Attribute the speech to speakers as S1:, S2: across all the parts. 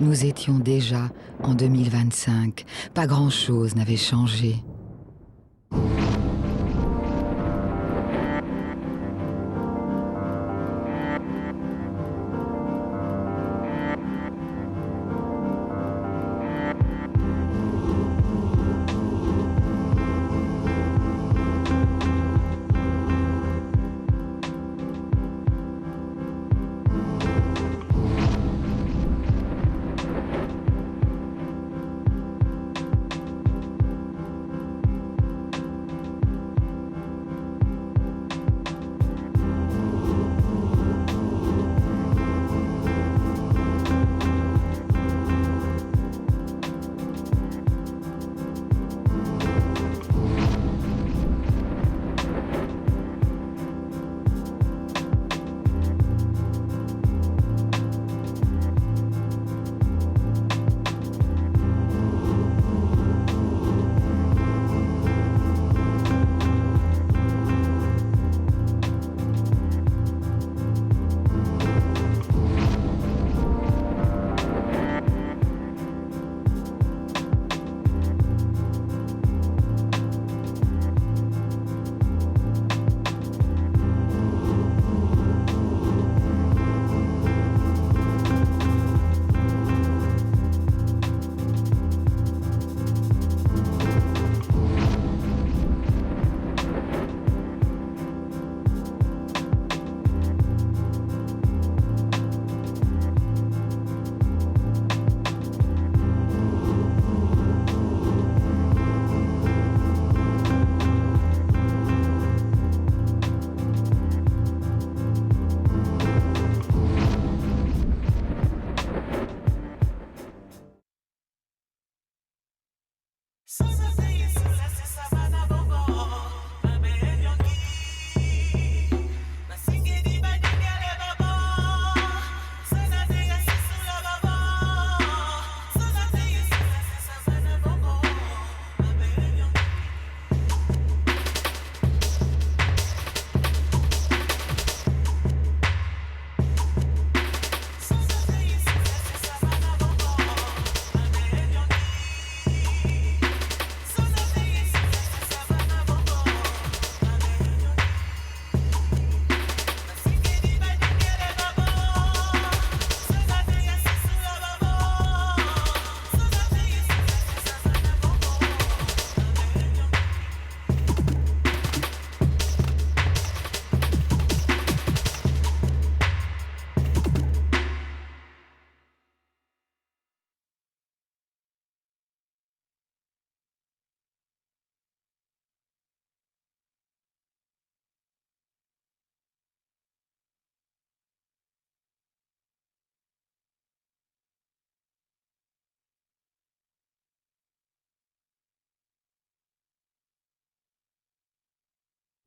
S1: Nous étions déjà en 2025. Pas grand-chose n'avait changé.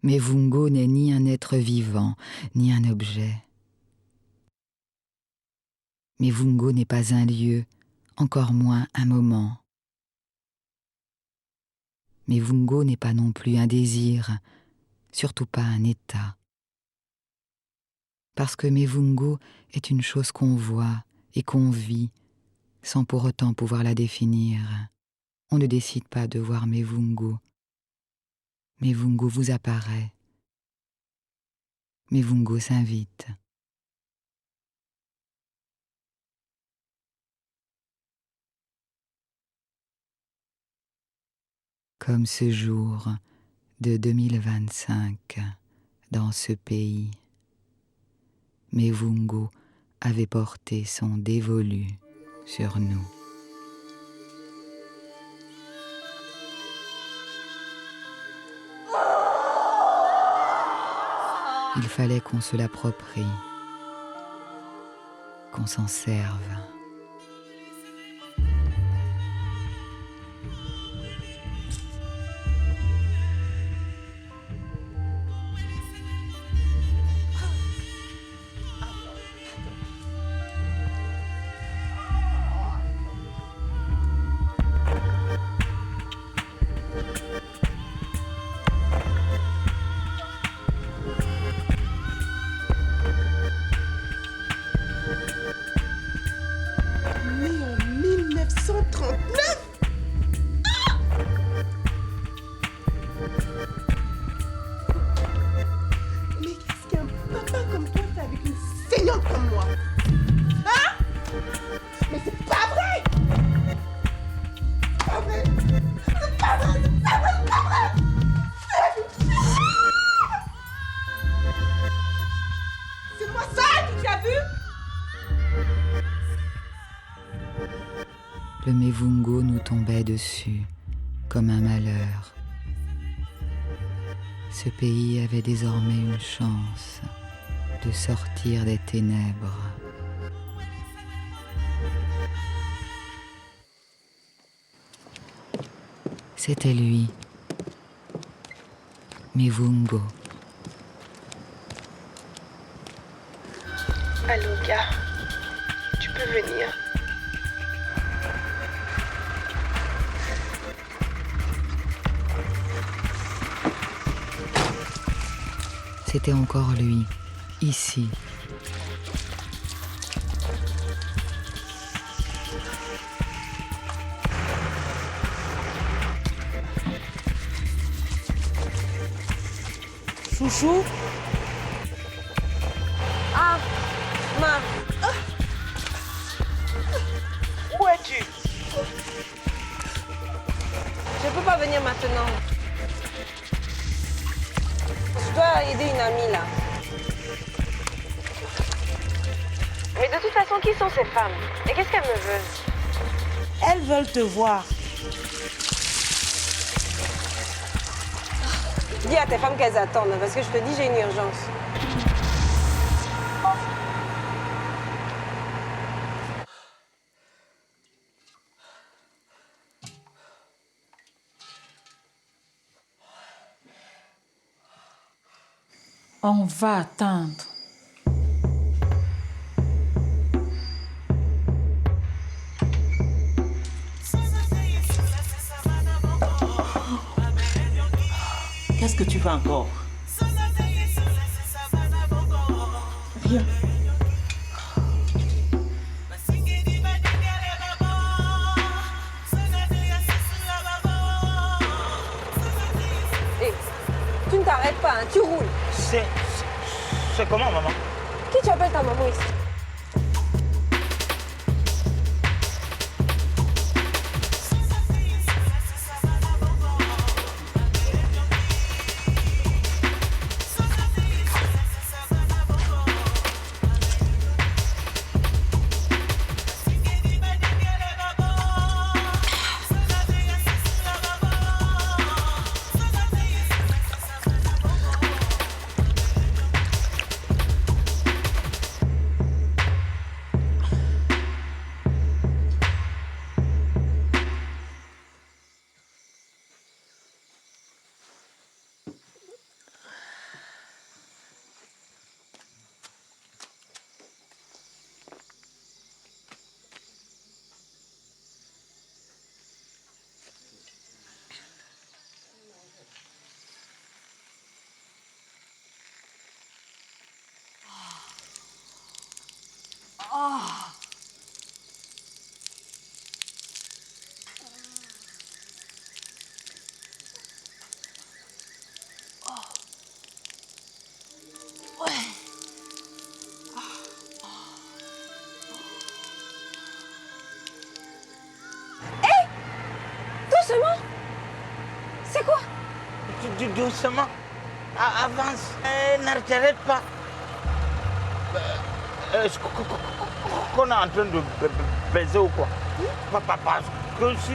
S1: Mais Vungo n'est ni un être vivant, ni un objet. Mais Vungo n'est pas un lieu, encore moins un moment. Mais Vungo n'est pas non plus un désir, surtout pas un état. Parce que Mevungo est une chose qu'on voit et qu'on vit, sans pour autant pouvoir la définir. On ne décide pas de voir Mevungo. Mevungo vous apparaît. Mevungo s'invite. Comme ce jour de 2025 dans ce pays, Mevungo avait porté son dévolu sur nous. Il fallait qu'on se l'approprie, qu'on s'en serve.
S2: Né en 1939. Mais qu'est-ce qu'un papa comme toi fait avec une saignante comme moi? Hein? Mais c'est pas vrai! C'est pas vrai! C'est pas vrai! C'est pas vrai! C'est pas vrai! C'est moi ça que tu as vu?
S1: Le Mevungo nous tombait dessus comme un malheur. Ce pays avait désormais une chance de sortir des ténèbres. C'était lui, Mevungo.
S2: Allô, gars. Tu peux venir.
S1: C'était encore lui, ici.
S3: Chouchou? Ah, Ma.
S2: Où es-tu?
S3: Je peux pas venir maintenant. Je dois aider une amie là. Mais de toute façon, qui sont ces femmes? Et qu'est-ce qu'elles me veulent?
S4: Elles veulent te voir.
S3: Dis à tes femmes qu'elles attendent, parce que je te dis, j'ai une urgence.
S4: On va attendre.
S5: Qu'est-ce que tu fais encore?
S4: Rien.
S3: Hé, tu ne t'arrêtes pas, hein, tu roules.
S5: C'est comment, maman?
S3: Qui tu appelles ta maman ici? Doucement. C'est quoi?
S5: Doucement. Avance. N'arrête pas. Est-ce qu'on est en train de baiser ou quoi? Parce que si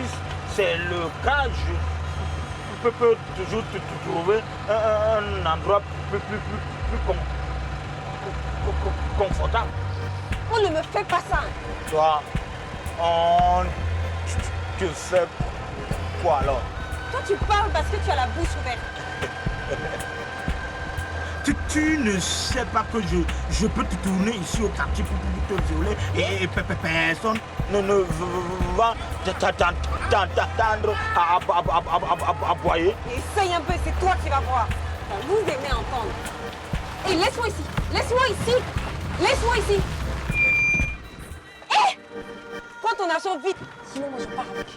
S5: c'est le cas, je peux toujours te trouver un endroit plus confortable.
S3: On ne me fait pas ça.
S5: Toi, on te fait quoi alors?
S3: Toi, tu parles parce que tu as la bouche ouverte.
S5: Tu ne sais pas que je peux te tourner ici au quartier pour te violer et personne ne va t'attendre à aboyer.
S3: Essaye un peu, c'est toi qui vas voir. Vous aimez entendre. Et laisse-moi ici. Laisse-moi ici. Laisse-moi ici. Hé! Toi informations vite. Sinon, moi, je pars avec.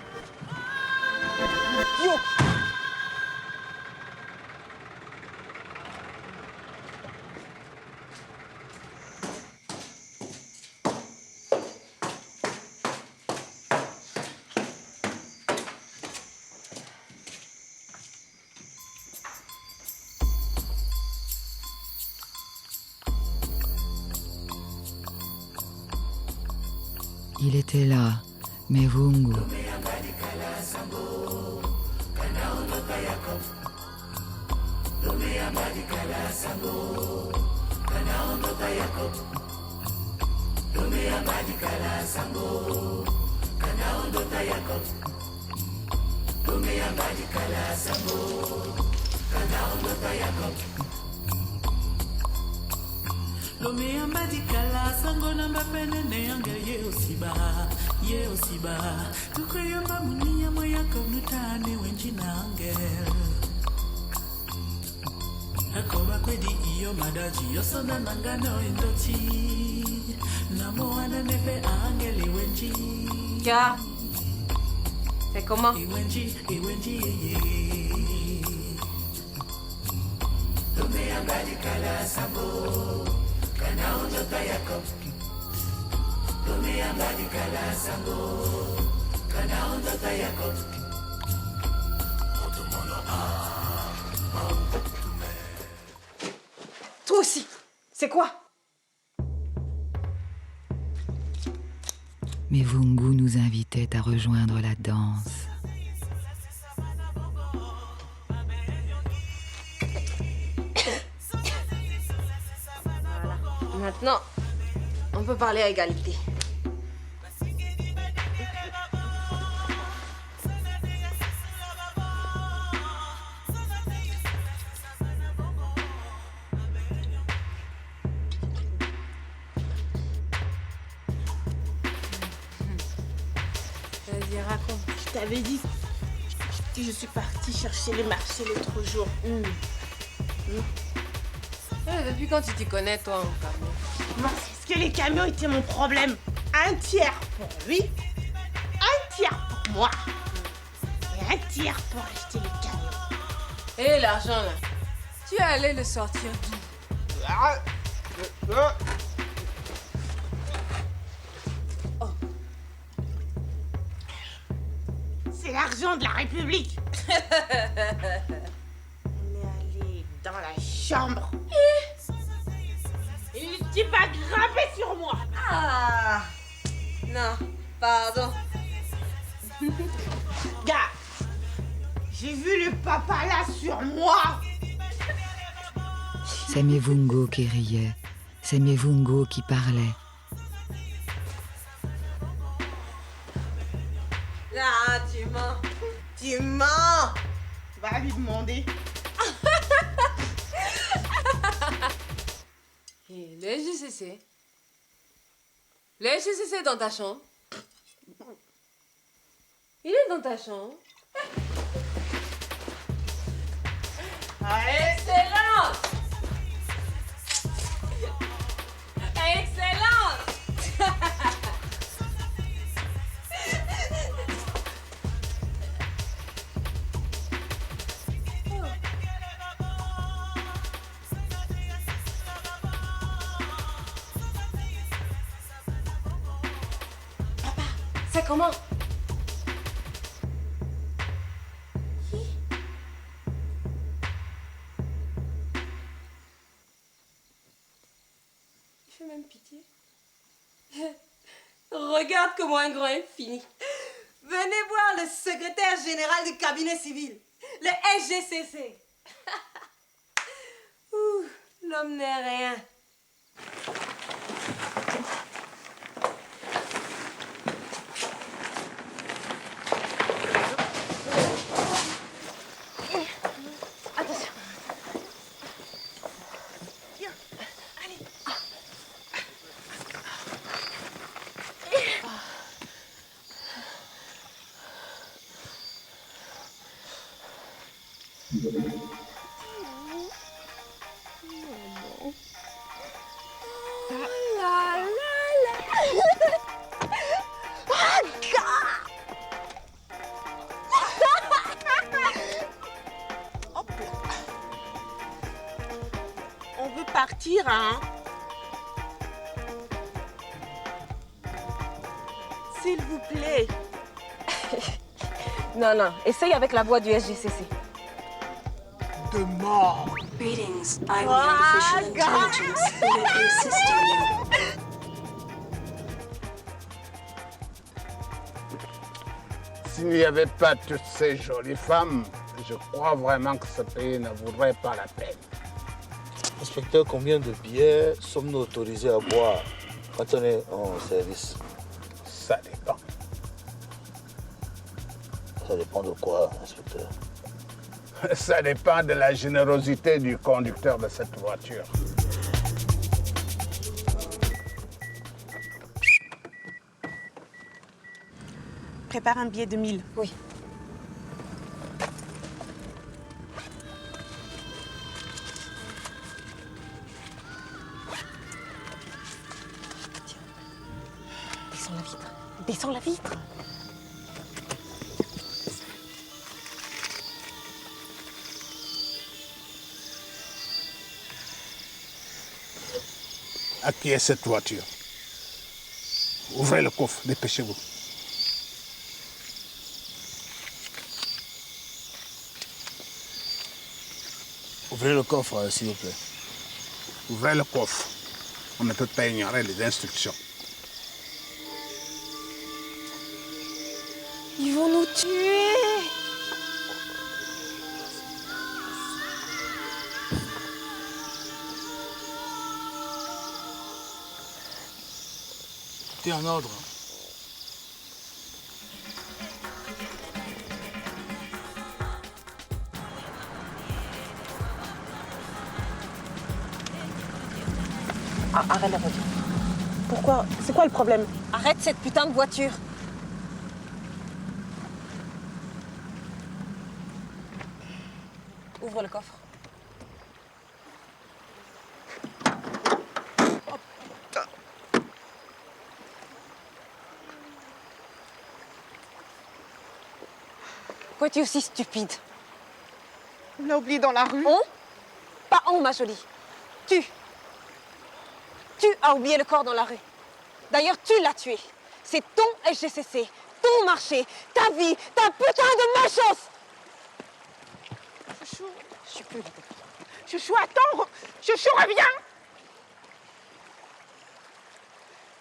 S3: Yo.
S1: Il était là, Mevungu.
S6: Lomea madikala sango na mbapene ne yange ye osiba tukayamba munia moya komutane wenji nangel akoba kwedi iyo madaji yosonda nangano indoti namoana nepe angeli wenji
S3: Car, c'est comment?
S6: iwenji ye Lomea madikala sango kana ondota yako Lomea madikala sango kana ondota yako
S3: Toi aussi. C'est quoi?
S1: Mevungu nous invitait à rejoindre la danse.
S3: Maintenant, on peut parler à égalité. Vas-y, raconte.
S2: Je t'avais dit que je suis partie chercher le marché l'autre jour.
S3: Depuis quand tu t'y connais, toi, en camion?
S2: Moi, c'est que les camions étaient mon problème. Un tiers pour lui, un tiers pour moi. Et un tiers pour acheter les camions.
S3: Et l'argent, là, tu allais le sortir d'où?
S2: C'est l'argent de la République. On est allé dans la chambre. Et le type a grimpé sur moi.
S3: Ah! Non, pardon.
S2: Gars, j'ai vu le papa là sur moi.
S1: C'est Mevungu qui riait, c'est Mevungu qui parlait.
S3: Ah, tu mens. Tu mens.
S2: Va lui demander.
S3: Et le JCC? Le JCC est dans ta chambre? Il est dans ta chambre? Excellent! Excellent! C'est comment? Il fait même pitié. Regarde comment un grand est fini. Venez voir le secrétaire général du cabinet civil, le SGCC. Ouh, l'homme n'est rien. Attention. Viens, allez.
S2: sortir, hein. S'il vous plaît.
S3: Non, non, essaye avec la voix du SGCC.
S5: De mort.
S7: Greetings, I'm the artificial intelligence who will be assisting you.
S8: S'il n'y avait pas toutes ces jolies femmes, je crois vraiment que ce pays ne vaudrait pas la peine.
S9: Inspecteur, combien de bières sommes-nous autorisés à boire quand on est en service?
S8: Ça dépend.
S9: Ça dépend de quoi, inspecteur?
S8: Ça dépend de la générosité du conducteur de cette voiture.
S2: Prépare un billet de 1000.
S3: Oui. Descends la vitre. Descends la vitre.
S8: À qui est cette voiture? Ouvrez le coffre, dépêchez-vous.
S9: Ouvrez le coffre, s'il vous plaît.
S8: Ouvrez le coffre. On ne peut pas ignorer les instructions.
S3: Ils vont nous tuer.
S9: Tout est en ordre.
S3: Ah, arrête la voiture.
S2: Pourquoi? C'est quoi le problème?
S3: Arrête cette putain de voiture. Ouvre le coffre. Pourquoi es-tu aussi stupide?
S2: On l'a oublié dans la rue.
S3: On? Pas on, ma jolie. Tu. Tu as oublié le corps dans la rue. D'ailleurs, tu l'as tué. C'est ton SGCC, ton marché, ta vie, ta putain de malchance.
S2: Chouchou,
S3: Je suis plus là.
S2: chouchou, attends. Chouchou, reviens.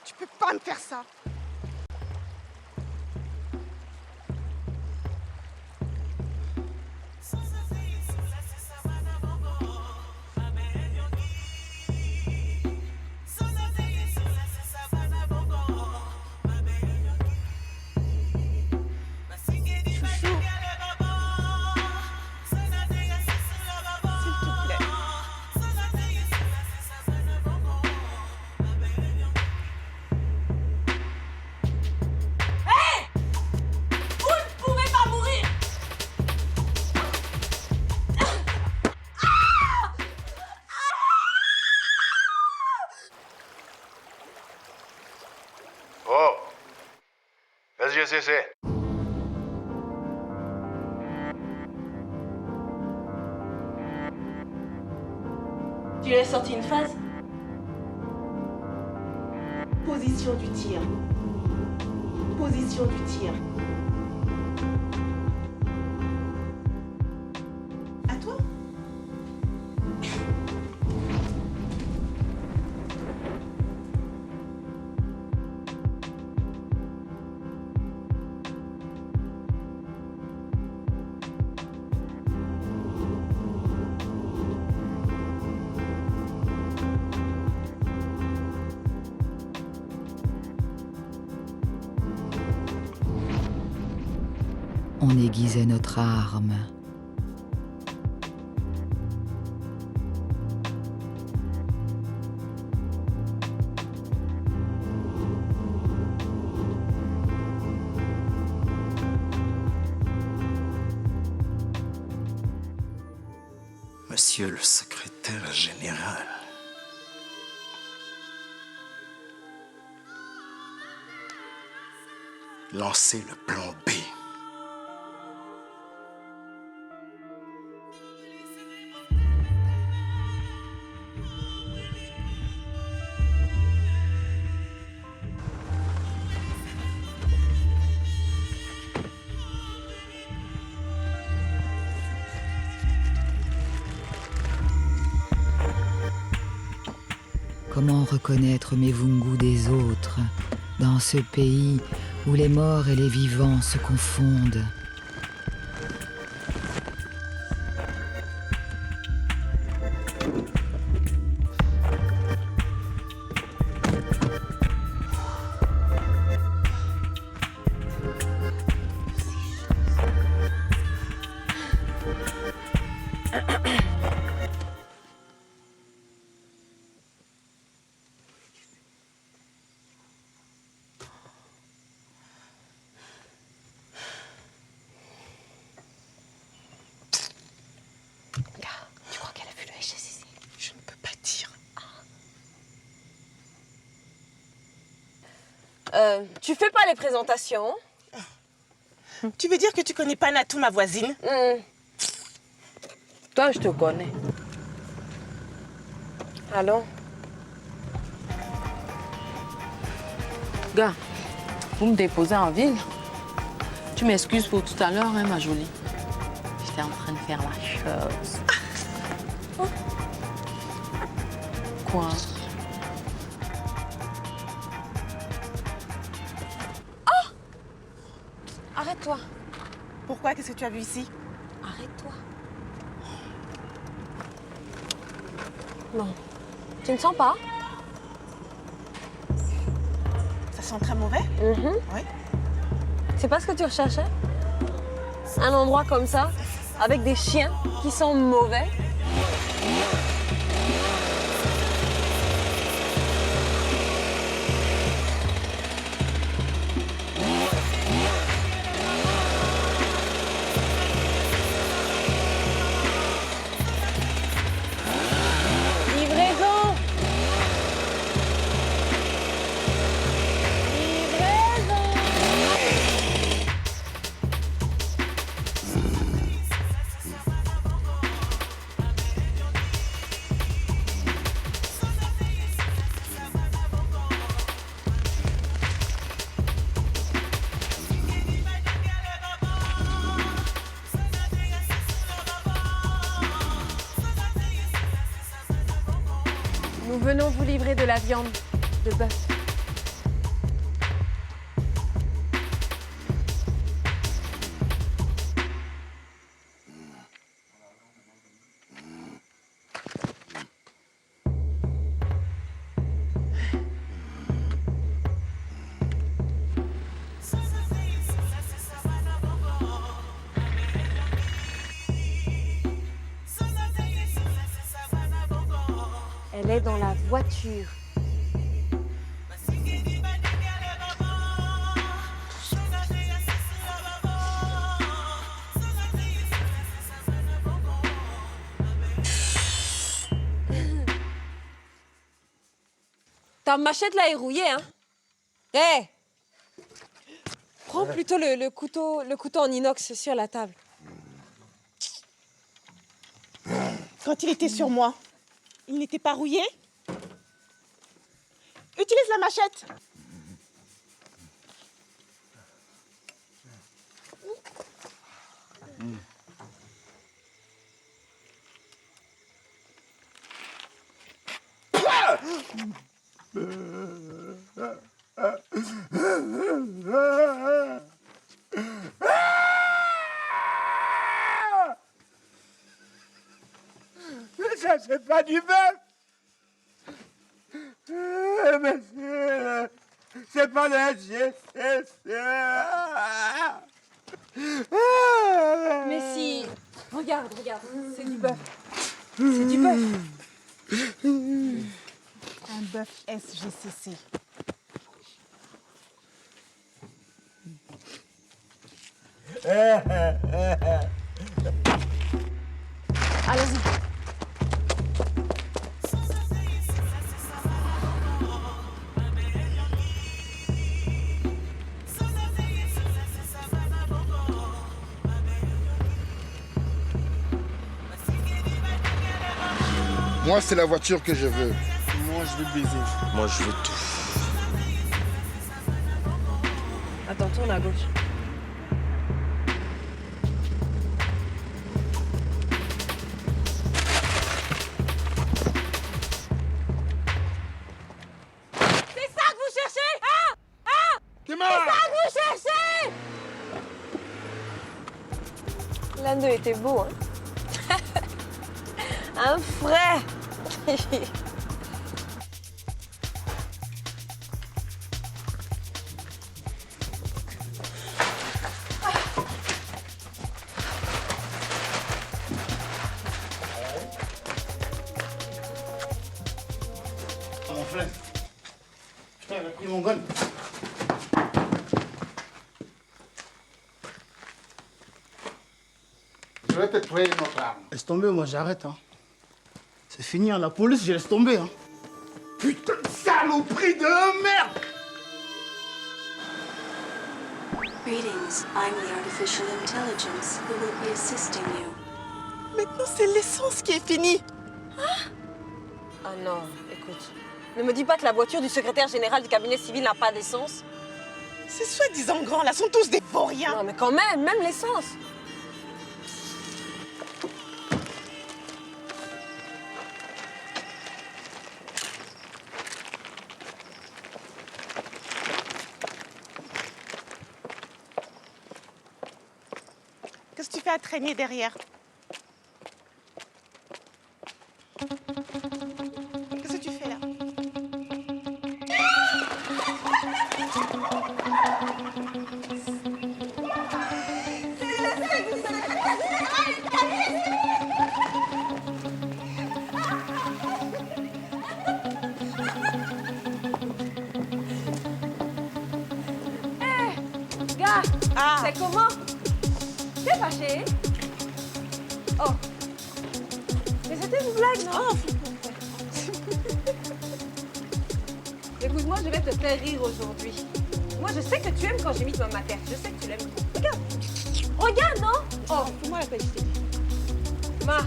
S2: Tu peux pas me faire ça.
S10: Oh, SGCC.
S2: Tu lui as sorti une phase? Position du tir. Position du tir. À toi?
S1: On aiguisait notre arme.
S11: Monsieur le secrétaire général. Lancez le plan B.
S1: Comment reconnaître mes Vungu des autres, dans ce pays où les morts et les vivants se confondent?
S3: Tu crois qu'elle a vu le HSCC?
S2: Je ne peux pas dire.
S3: Tu fais pas les présentations?
S2: Tu veux dire que tu connais pas Natou, ma voisine?
S3: Toi, je te connais. Allons.
S4: Gars, vous me déposez en ville. Tu m'excuses pour tout à l'heure, hein, ma jolie. J'étais en train de faire la chose. Quoi?
S3: Oh! Arrête-toi.
S2: Pourquoi? Qu'est-ce que tu as vu ici?
S3: Arrête-toi. Non. Tu ne sens pas?
S2: Ça sent très mauvais? Oui.
S3: C'est pas ce que tu recherchais? Un endroit comme ça, avec des chiens qui sont mauvais? Livraison! Nous venons vous livrer de la viande de bœuf. Elle est dans la voiture. Ta machette là est rouillée, hein? Hé! Prends plutôt le couteau en inox sur la table.
S2: Quand il était sur moi, il n'était pas rouillé? Utilise la machette.
S5: Ça, c'est pas du bœuf. Monsieur, c'est pas le HSCC.
S3: Mais si... Regarde, c'est du bœuf. C'est du bœuf.
S2: Un bœuf SGCC.
S3: Allons-y.
S11: Moi, c'est la voiture que je veux.
S5: Moi, je veux baiser.
S11: Moi, je veux tout.
S3: Attends, tourne à gauche. L'un d'eux était beau, hein. Un frère.
S5: Mon frère. Putain, il a pris mon gun.
S8: Je vais te trouver une autre arme.
S5: Laisse tomber, moi j'arrête. Hein. C'est fini, hein. La police, je laisse tomber. Hein.
S8: Putain de saloperie de merde!
S7: Greetings, I'm the artificial intelligence who will be assisting you.
S2: Maintenant, c'est l'essence qui est finie.
S3: Ah non, écoute. Ne me dis pas que la voiture du secrétaire général du cabinet civil n'a pas d'essence.
S2: Ces soi-disant grands là sont tous des vauriens.
S3: Non mais quand même l'essence.
S2: Qu'est-ce que tu fais à traîner derrière? Qu'est-ce que tu fais là?
S3: Gars, c'est comment? T'es fâché? Oh. Mais c'était une blague, non? Écoute-moi, je vais te faire rire aujourd'hui. Moi, je sais que tu aimes quand j'imite ma mère. Je sais que tu l'aimes. Regarde. Regarde, non? Oh, fais-moi la petite. Ma,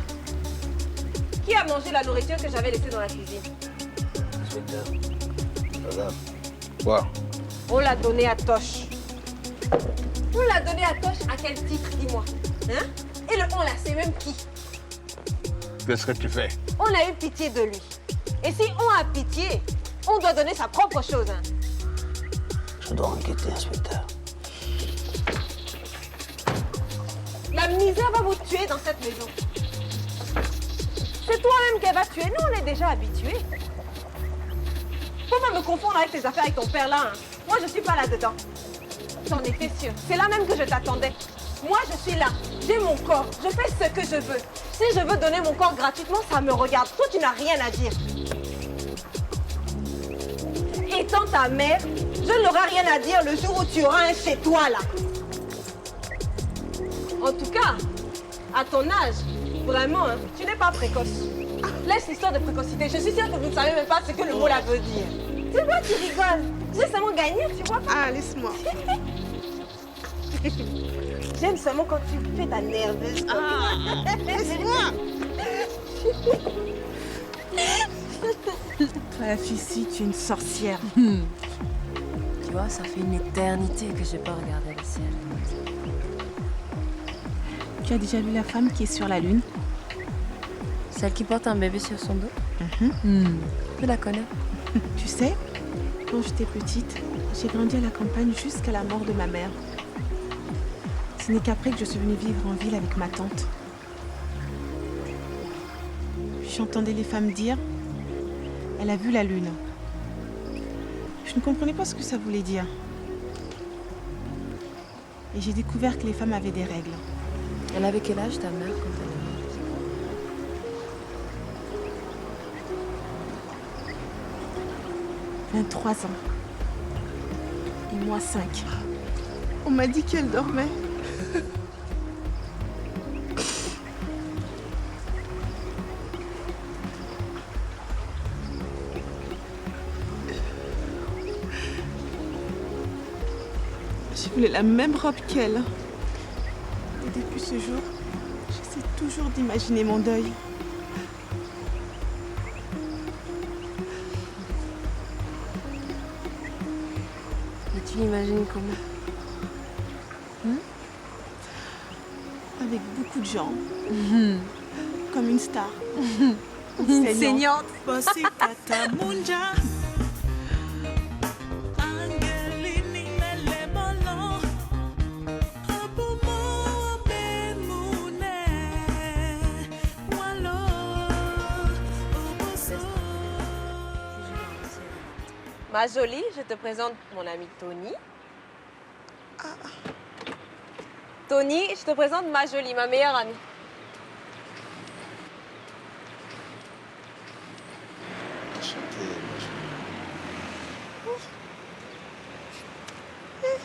S3: qui a mangé la nourriture que j'avais laissée dans la cuisine?
S9: Inspecteur, madame. Quoi?
S3: On l'a donnée à Tosh. On l'a donnée à Tosh à quel titre, dis-moi? Hein? Et le on là, c'est même qui?
S8: Qu'est-ce que tu fais?
S3: On a eu pitié de lui. Et si on a pitié, on doit donner sa propre chose. Hein?
S9: Je dois enquêter, inspecteur.
S3: La misère va vous tuer dans cette maison. C'est toi-même qu'elle va tuer. Nous, on est déjà habitués. Faut pas me confondre avec tes affaires avec ton père là. Hein. Moi, je suis pas là-dedans. J'en étais sûre. C'est là même que je t'attendais. Moi, je suis là. J'ai mon corps. Je fais ce que je veux. Si je veux donner mon corps gratuitement, ça me regarde. Toi, tu n'as rien à dire. Étant ta mère, je n'aurai rien à dire le jour où tu auras un chez toi, là. En tout cas, à ton âge, vraiment, hein, tu n'es pas précoce. Laisse l'histoire de précocité. Je suis sûre que vous ne savez même pas ce que le mot là veut dire. Tu vois, tu rigoles. J'ai seulement gagné, tu vois pas?
S2: Ah, laisse-moi.
S3: J'aime seulement quand tu fais ta nerveuse.
S2: Ah, laisse-moi.
S12: Toi, la fille, si, tu es une sorcière.
S13: Tu vois, ça fait une éternité que j'ai pas regardé le ciel.
S12: Tu as déjà vu la femme qui est sur la lune?
S13: Celle qui porte un bébé sur son dos? Je la connais.
S12: Tu sais, quand j'étais petite, j'ai grandi à la campagne jusqu'à la mort de ma mère. Ce n'est qu'après que je suis venue vivre en ville avec ma tante. Puis j'entendais les femmes dire « Elle a vu la lune ». Je ne comprenais pas ce que ça voulait dire. Et j'ai découvert que les femmes avaient des règles.
S13: Elle avait quel âge ta mère quand elle est morte?
S12: 23 ans. Et moi 5. On m'a dit qu'elle dormait. Je voulais la même robe qu'elle. Et depuis ce jour, j'essaie toujours d'imaginer mon deuil.
S13: Et tu l'imagines comment?
S12: Avec beaucoup de gens. Comme une star.
S13: Une saignante.
S3: Ma jolie, je te présente mon ami Tony. Tony, je te présente ma jolie, ma meilleure amie.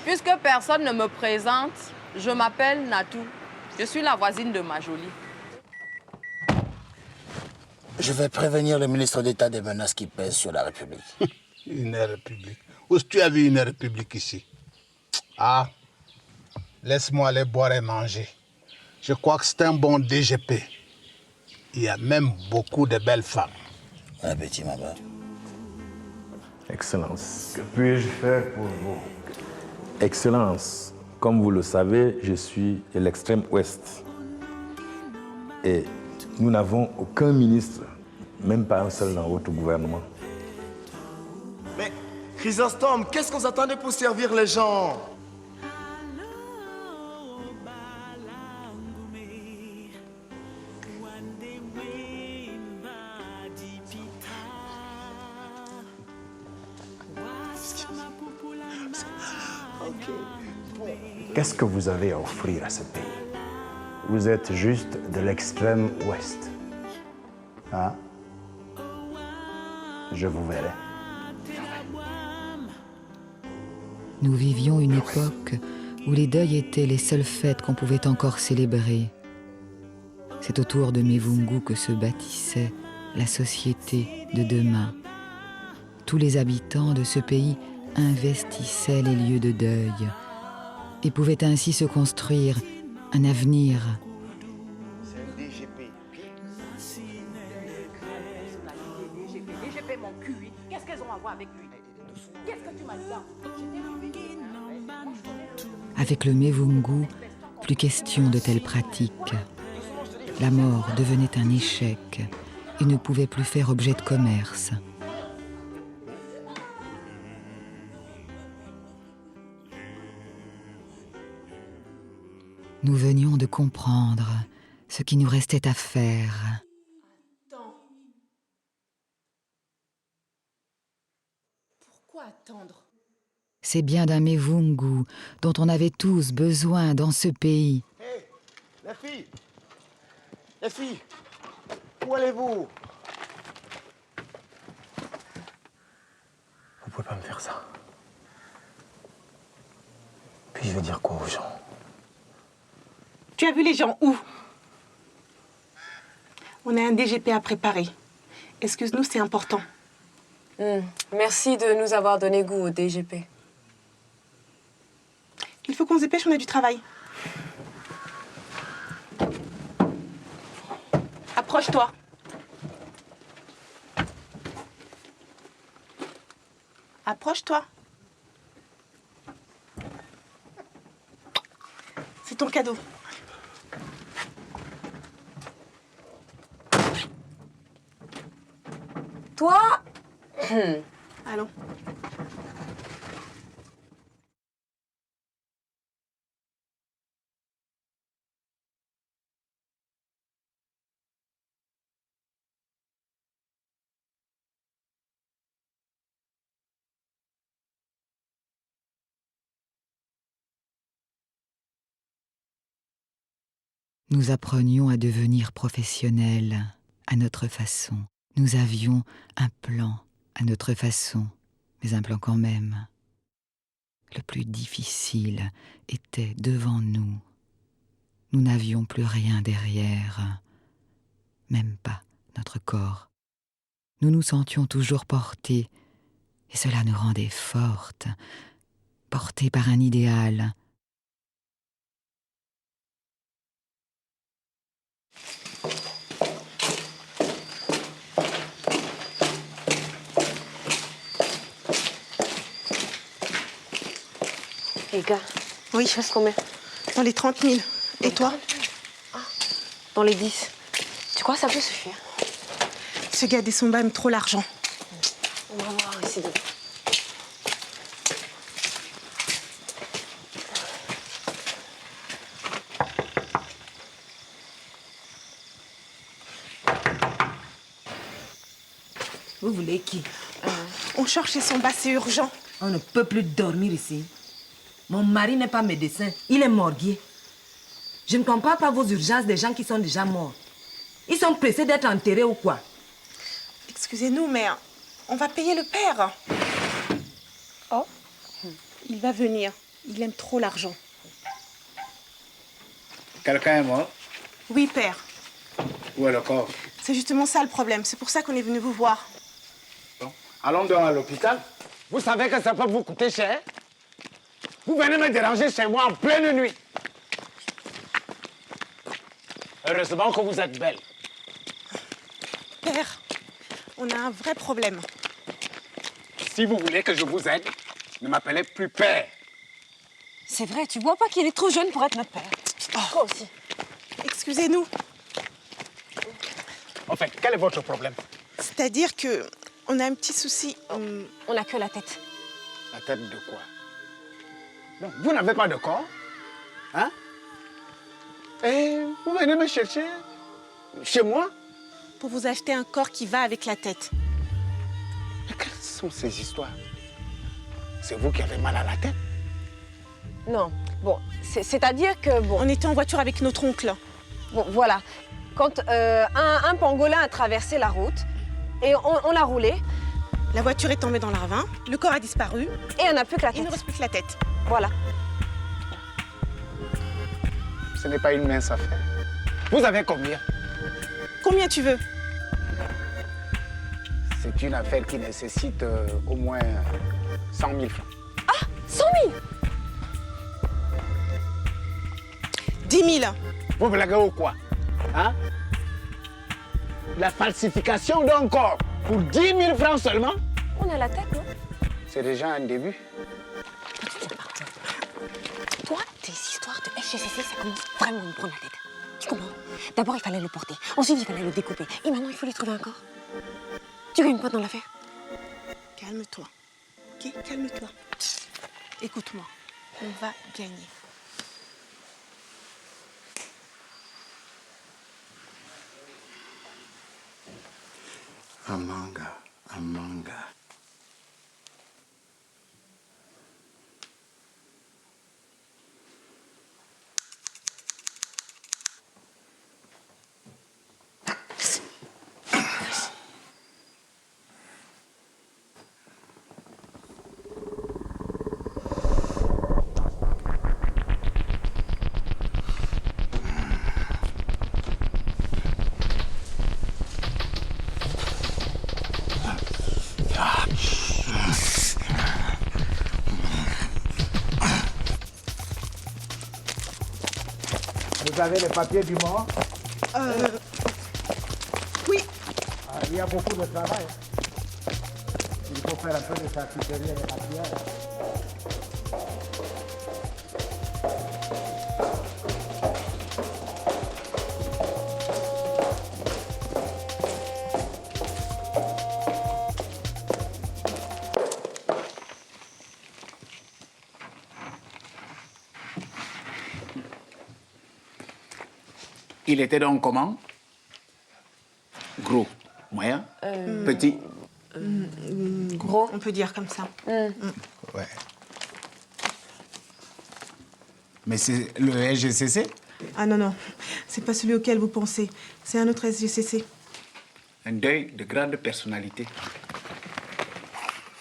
S4: Puisque personne ne me présente, je m'appelle Natou. Je suis la voisine de ma jolie.
S9: Je vais prévenir le ministre d'État des menaces qui pèsent sur la République.
S8: Une république. Où est-ce que tu as vu une république ici? Ah, laisse-moi aller boire et manger. Je crois que c'est un bon DGP. Il y a même beaucoup de belles femmes.
S9: Bon appétit, ma belle.
S14: Excellence, que puis-je faire pour vous? Excellence, comme vous le savez, je suis de l'extrême ouest. Et nous n'avons aucun ministre, même pas un seul dans votre gouvernement.
S15: Mais, Chrysostome, qu'est-ce qu'on attendait pour servir les gens?
S16: Qu'est-ce que vous avez à offrir à ce pays? Vous êtes juste de l'extrême ouest. Hein? Je vous verrai.
S1: Nous vivions une époque où les deuils étaient les seules fêtes qu'on pouvait encore célébrer. C'est autour de Mevungu que se bâtissait la société de demain. Tous les habitants de ce pays investissaient les lieux de deuil et pouvaient ainsi se construire un avenir.
S15: C'est un DGP.
S2: DGP, mon cul, qu'est-ce qu'elles ont à voir avec lui? Qu'est-ce que tu m'as dit là?
S1: Avec le Mevungu, plus question de telles pratiques. La mort devenait un échec et ne pouvait plus faire objet de commerce. Nous venions de comprendre ce qui nous restait à faire.
S12: Pourquoi attendre?
S1: C'est bien d'un Mevungu dont on avait tous besoin dans ce pays.
S15: Hé, les filles, où allez-vous?
S16: Vous pouvez pas me faire ça. Puis je vais dire quoi aux gens?
S12: Tu as vu les gens où? On a un DGP à préparer. Excuse-nous, c'est important.
S3: Merci de nous avoir donné goût au DGP.
S12: Il faut qu'on se dépêche, on a du travail. Approche-toi. Approche-toi. C'est ton cadeau.
S3: Toi
S12: Allons.
S1: Nous apprenions à devenir professionnels à notre façon. Nous avions un plan à notre façon, mais un plan quand même. Le plus difficile était devant nous. Nous n'avions plus rien derrière, même pas notre corps. Nous nous sentions toujours portés, et cela nous rendait fortes, portés par un idéal.
S3: Les gars,
S12: oui,
S3: il reste combien?
S12: Dans les 30 000. Et toi?
S3: Dans les 10. Tu crois que ça peut suffire?
S12: Ce gars des Somba aime trop l'argent.
S3: On va voir ici dedans.
S12: Vous voulez qui? On
S2: Georges et son bas, c'est urgent.
S17: On ne peut plus dormir ici. Mon mari n'est pas médecin, il est morguier. Je ne comprends pas vos urgences des gens qui sont déjà morts. Ils sont pressés d'être enterrés ou quoi?
S2: Excusez-nous, mais on va payer le père. Oh, il va venir. Il aime trop l'argent.
S16: Quelqu'un est mort?
S2: Oui, père.
S16: Où est le corps?
S2: C'est justement ça le problème. C'est pour ça qu'on est venu vous voir.
S16: Bon, allons donc à l'hôpital.
S18: Vous savez que ça peut vous coûter cher? Vous venez me déranger chez moi en pleine nuit. Heureusement que vous êtes belle.
S2: Père, on a un vrai problème.
S18: Si vous voulez que je vous aide, ne m'appelez plus père.
S3: C'est vrai, tu vois pas qu'il est trop jeune pour être notre père. Toi aussi.
S2: Excusez-nous.
S18: En fait, quel est votre problème?
S2: C'est-à-dire que on a un petit souci.
S3: On n'a que la tête.
S18: La tête de quoi? Non, vous n'avez pas de corps? Hein? Et vous venez me chercher chez moi?
S2: Pour vous acheter un corps qui va avec la tête.
S18: Mais quelles sont ces histoires? C'est vous qui avez mal à la tête?
S3: Non. Bon, c'est-à-dire que... Bon,
S2: on était en voiture avec notre oncle.
S3: Bon, voilà. Quand un pangolin a traversé la route et on l'a roulé.
S2: La voiture est tombée dans le ravin, le corps a disparu.
S3: Et on n'a plus que la tête.
S2: Il ne reste plus que la tête.
S3: Voilà.
S18: Ce n'est pas une mince affaire. Vous avez combien?
S2: Combien tu veux?
S18: C'est une affaire qui nécessite au moins 100 000 francs.
S3: Ah, 100 000?
S2: 10 000.
S18: Vous blaguez ou quoi? Hein? La falsification d'un corps pour 10 000 francs seulement?
S3: On a la tête, non?
S18: C'est déjà un début.
S3: Toi, tes histoires de SGCC, ça commence vraiment à me prendre la tête. Tu comprends? D'abord, il fallait le porter. Ensuite, il fallait le découper. Et maintenant, il faut lui trouver un corps. Tu gagnes quoi dans l'affaire?
S2: Calme-toi. Ok? Calme-toi. Écoute-moi. On va gagner.
S16: Amanga, Amanga.
S5: Vous avez les papiers du mort?
S2: Oui.
S5: Il y a beaucoup de travail. Il faut faire un peu de charcuterie et de papier.
S18: Il était donc comment? Gros, moyen, petit?
S2: Gros, on peut dire comme ça.
S18: Ouais. Mais c'est le SGCC?
S2: Ah non, non. C'est pas celui auquel vous pensez. C'est un autre SGCC.
S18: Un deuil de grande personnalité.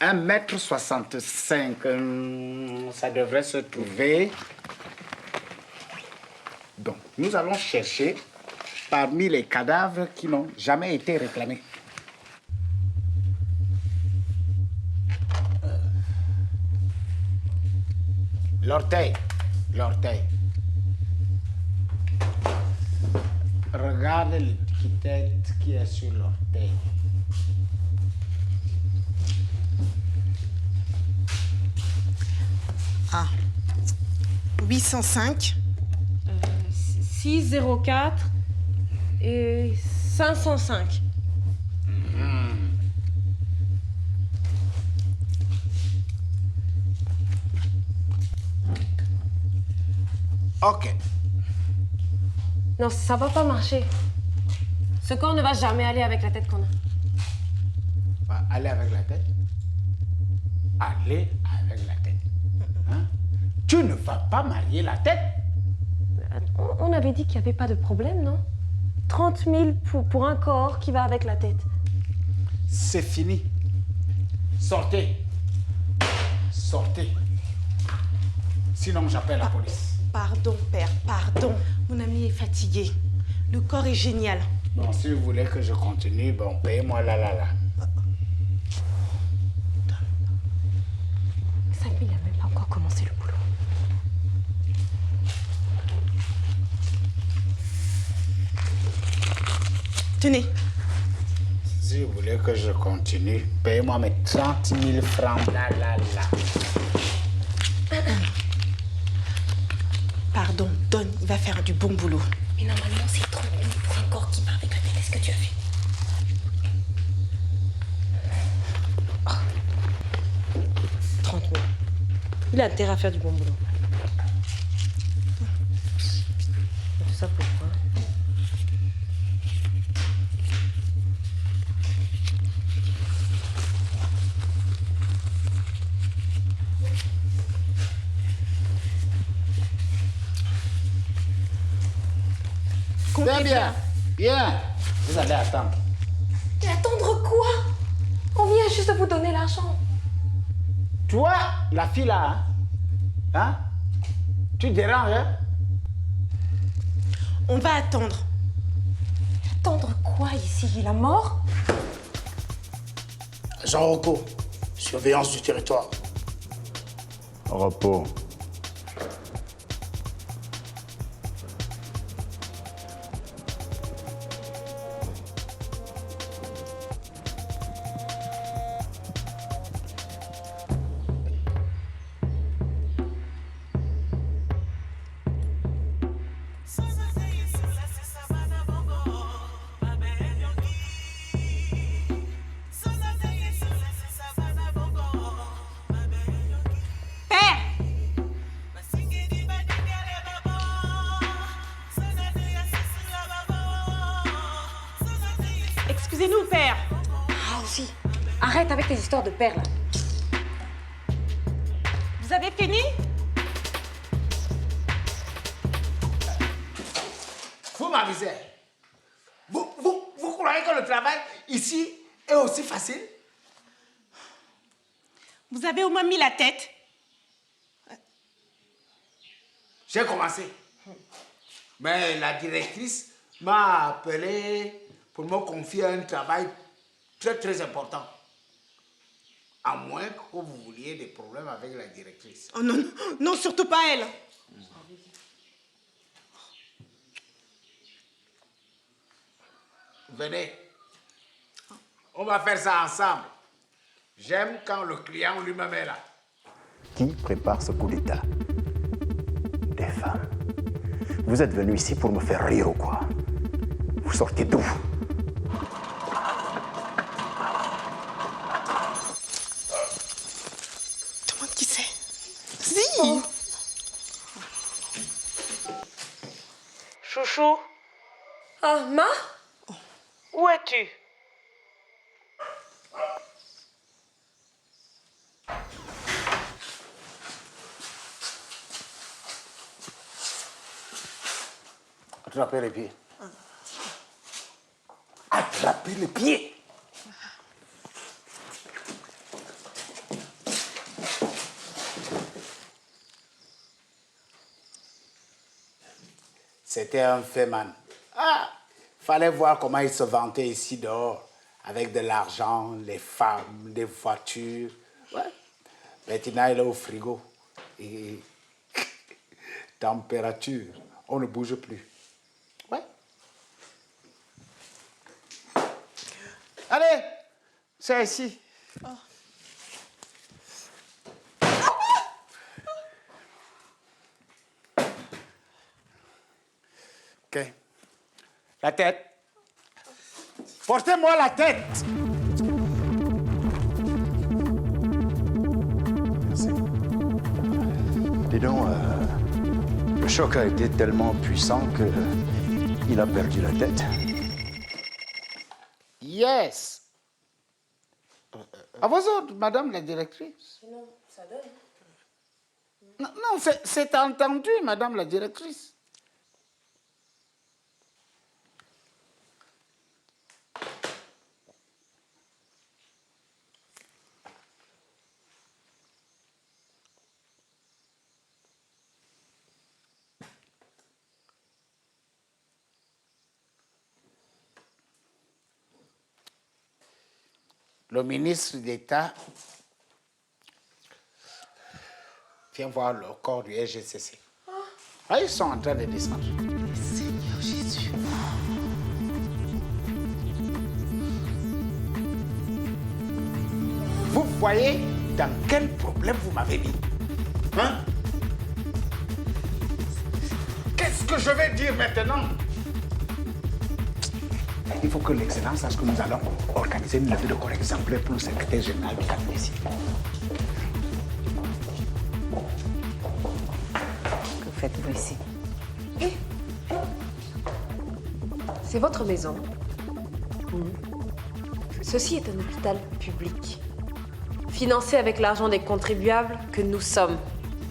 S18: 1,65 m, ça devrait se trouver. Donc, nous allons chercher parmi les cadavres qui n'ont jamais été réclamés. L'orteil. L'orteil. Regarde l'étiquette qui est sur l'orteil.
S2: Ah. 805.
S3: 604 et 505.
S18: Ok.
S3: Non, ça va pas marcher. Ce corps ne va jamais aller avec la tête qu'on a.
S18: Aller avec la tête? aller avec la tête. Hein? Tu ne vas pas marier la tête.
S3: On avait dit qu'il n'y avait pas de problème, non? 30 000 pour un corps qui va avec la tête.
S18: C'est fini. Sortez. Sortez. Sinon, j'appelle la police.
S2: Pardon, père, pardon. Mon ami est fatigué. Le corps est génial.
S18: Bon, si vous voulez que je continue, bon, payez-moi là.
S3: 5 000, il n'a même pas encore commencé le boulot.
S2: Tenez.
S18: Si vous voulez que je continue, payez-moi mes 30 000 francs là.
S2: Pardon, donne, il va faire du bon boulot.
S3: Mais normalement, c'est 30 000 pour un corps qui va avec la tête. Qu'est-ce que tu as fait? Oh. 30 000. Il a intérêt à faire du bon boulot. Tout ça pourquoi?
S18: Très bien. Bien. Vous allez attendre.
S3: Mais attendre quoi? On vient juste de vous donner l'argent.
S18: Toi, la fille là, hein? Tu déranges, hein?
S2: On va attendre.
S3: Attendre quoi ici? La mort?
S15: Jean Rocco, surveillance du territoire.
S16: Repos.
S2: Excusez-nous, père.
S3: Ah aussi. Arrête avec tes histoires de père, là.
S2: Vous avez fini?
S18: Vous m'avisez. Vous croyez que le travail ici est aussi facile?
S2: Vous avez au moins mis la tête.
S18: J'ai commencé. Mais la directrice m'a appelé pour me confier un travail très important. À moins que vous vouliez des problèmes avec la directrice.
S2: Oh non, non, surtout pas elle.
S18: Venez. On va faire ça ensemble. J'aime quand le client lui-même est là.
S16: Qui prépare ce coup d'État? Des femmes. Vous êtes venus ici pour me faire rire ou quoi? Vous sortez d'où?
S2: Demande qui c'est. Si. Chouchou.
S3: Ah, Ma?
S2: Où es-tu?
S18: Attrapez les pieds. Attrapez les pieds. C'était un fait, man. Ah, fallait voir comment il se vantait ici dehors, avec de l'argent, les femmes, des voitures. Ouais. Maintenant, il est au frigo. Et température, on ne bouge plus. Ouais. Allez, c'est ici.
S2: Oh.
S18: Ok. La tête. Portez-moi la tête.
S16: Merci. Dis donc, le choc a été tellement puissant qu'il a perdu la tête.
S18: Yes. À vos ordres, madame la directrice.
S3: Non, ça donne.
S18: Non, c'est entendu, madame la directrice. Le ministre d'État vient voir le corps du SGCC. Ah, ils sont en train de descendre.
S2: Seigneur Jésus.
S18: Vous voyez dans quel problème vous m'avez mis? Hein? Qu'est-ce que je vais dire maintenant? Il faut que l'Excellence sache que nous allons organiser une levée de corps exemplaire pour le secrétaire général du cabinet ici.
S3: Que faites-vous ici? C'est votre maison. Ceci est un hôpital public, financé avec l'argent des contribuables que nous sommes.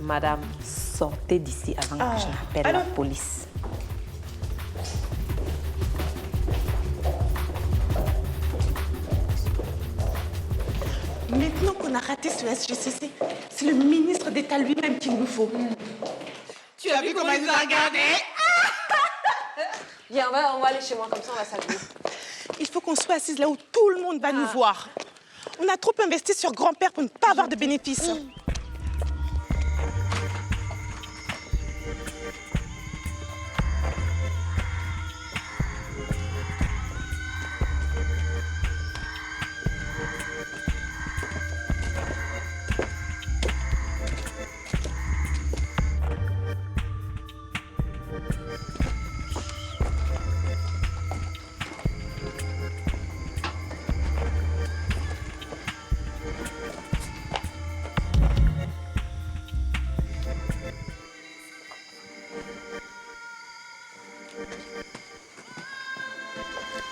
S3: Madame, sortez d'ici avant que je n'appelle la police.
S2: Maintenant qu'on a raté ce SGCC, c'est le ministre d'État lui-même qu'il nous faut. Tu as vu comment il nous a regardé?
S3: Viens, on va aller chez moi, comme ça on va s'habiller.
S2: Il faut qu'on soit assise là où tout le monde va nous voir. On a trop investi sur grand-père pour ne pas avoir de bénéfices.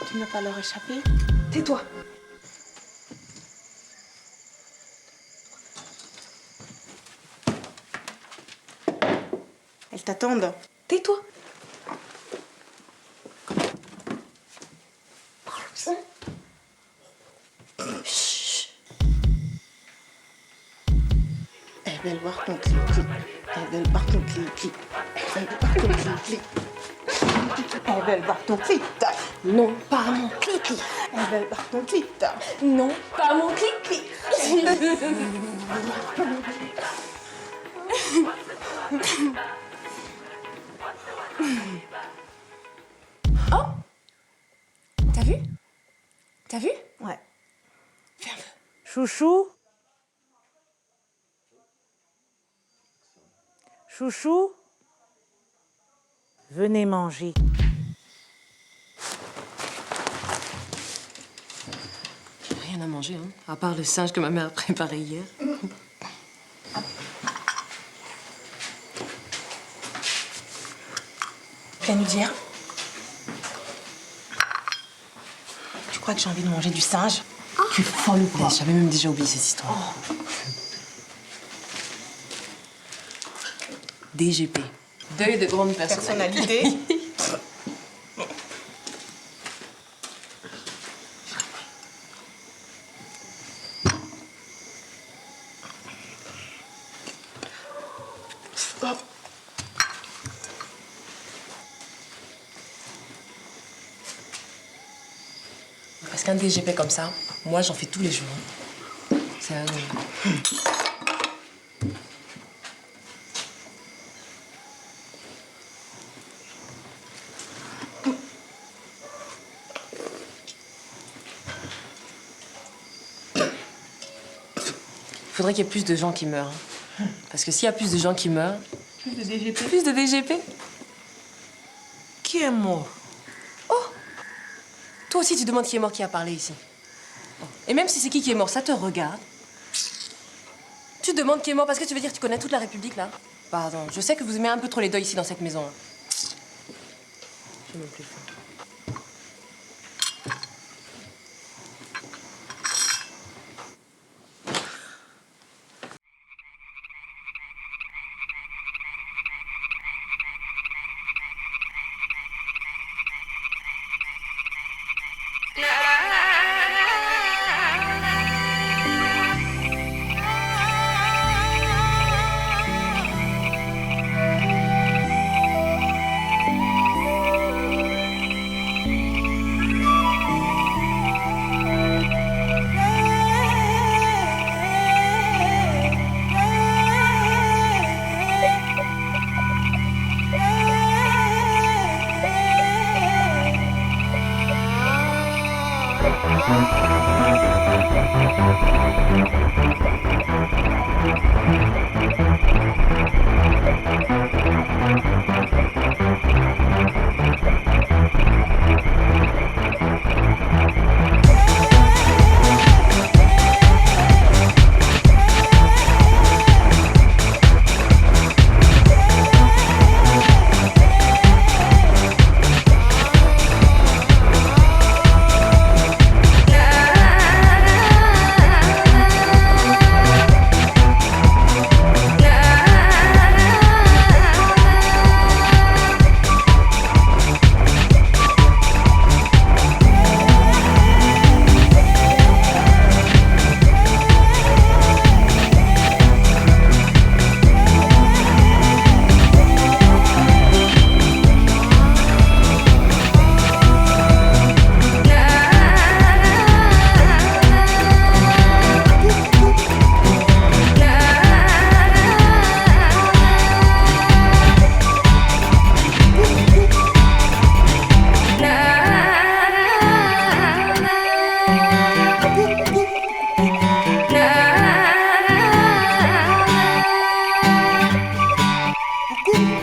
S2: Tu ne vas pas leur échapper?
S3: Tais-toi.
S2: Elles t'attendent.
S3: Tais-toi.
S2: Chut. Elles veulent voir ton clic-clic. Elles veulent voir ton clic-clic. Elles veulent voir ton clic-clic. Elles veulent voir ton clic-tac.
S3: Non, pas mon clic-clic.
S2: Elles veulent voir ton clic-tac.
S3: Non, pas mon clic-clic. Oh! T'as vu? T'as vu?
S2: Ouais.
S19: Chouchou? Chouchou? Venez manger.
S3: Rien à manger, hein, à part le singe que ma mère a préparé hier.
S2: Viens nous dire. Tu crois que j'ai envie de manger du singe?
S3: Tu es folle ou quoi? J'avais même déjà oublié cette histoire. DGP. Deuil de grande personnalité. Parce qu'un DGP comme ça, moi j'en fais tous les jours. C'est un... Il faudrait qu'il y ait plus de gens qui meurent. Parce que s'il y a plus de gens qui meurent...
S2: Plus de DGP?
S3: Plus de DGP?
S2: Qui est mort?
S3: Toi aussi, tu demandes qui est mort, qui a parlé ici. Et même si c'est qui est mort, ça te regarde. Tu demandes qui est mort parce que tu veux dire que tu connais toute la République, là? Pardon, je sais que vous aimez un peu trop les deuils ici dans cette maison. J'ai même plus faim.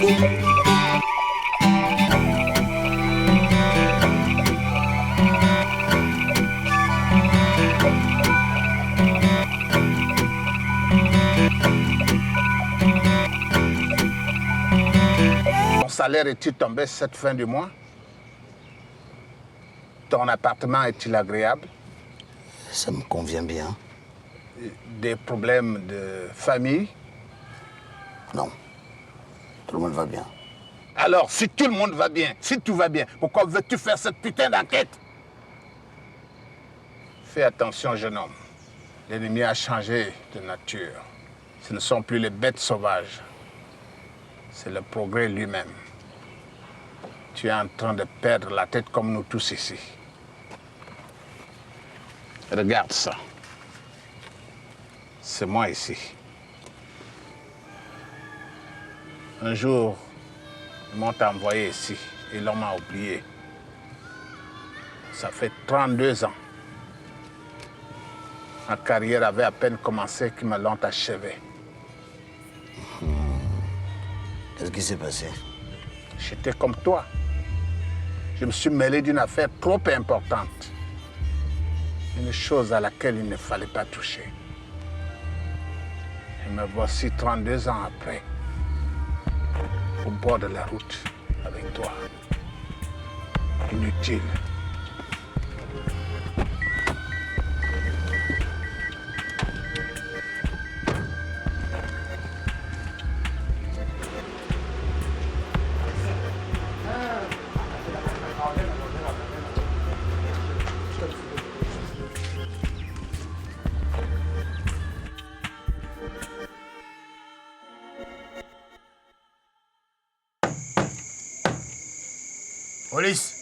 S8: Ton salaire est-il tombé cette fin du mois? Ton appartement est-il agréable?
S18: Ça me convient bien.
S8: Des problèmes de famille?
S18: Non. Tout le monde va bien.
S8: Alors, si tout le monde va bien, si tout va bien, pourquoi veux-tu faire cette putain d'enquête? Fais attention, jeune homme. L'ennemi a changé de nature. Ce ne sont plus les bêtes sauvages. C'est le progrès lui-même. Tu es en train de perdre la tête comme nous tous ici. Regarde ça. C'est moi ici. Un jour, ils m'ont envoyé ici et l'on m'a oublié. Ça fait 32 ans. Ma carrière avait à peine commencé qu'ils me l'ont achevé.
S18: Qu'est-ce qui s'est passé?
S8: J'étais comme toi. Je me suis mêlé d'une affaire trop importante. Une chose à laquelle il ne fallait pas toucher. Et me voici 32 ans après, au bord de la route, avec toi. Inutile.
S15: Police!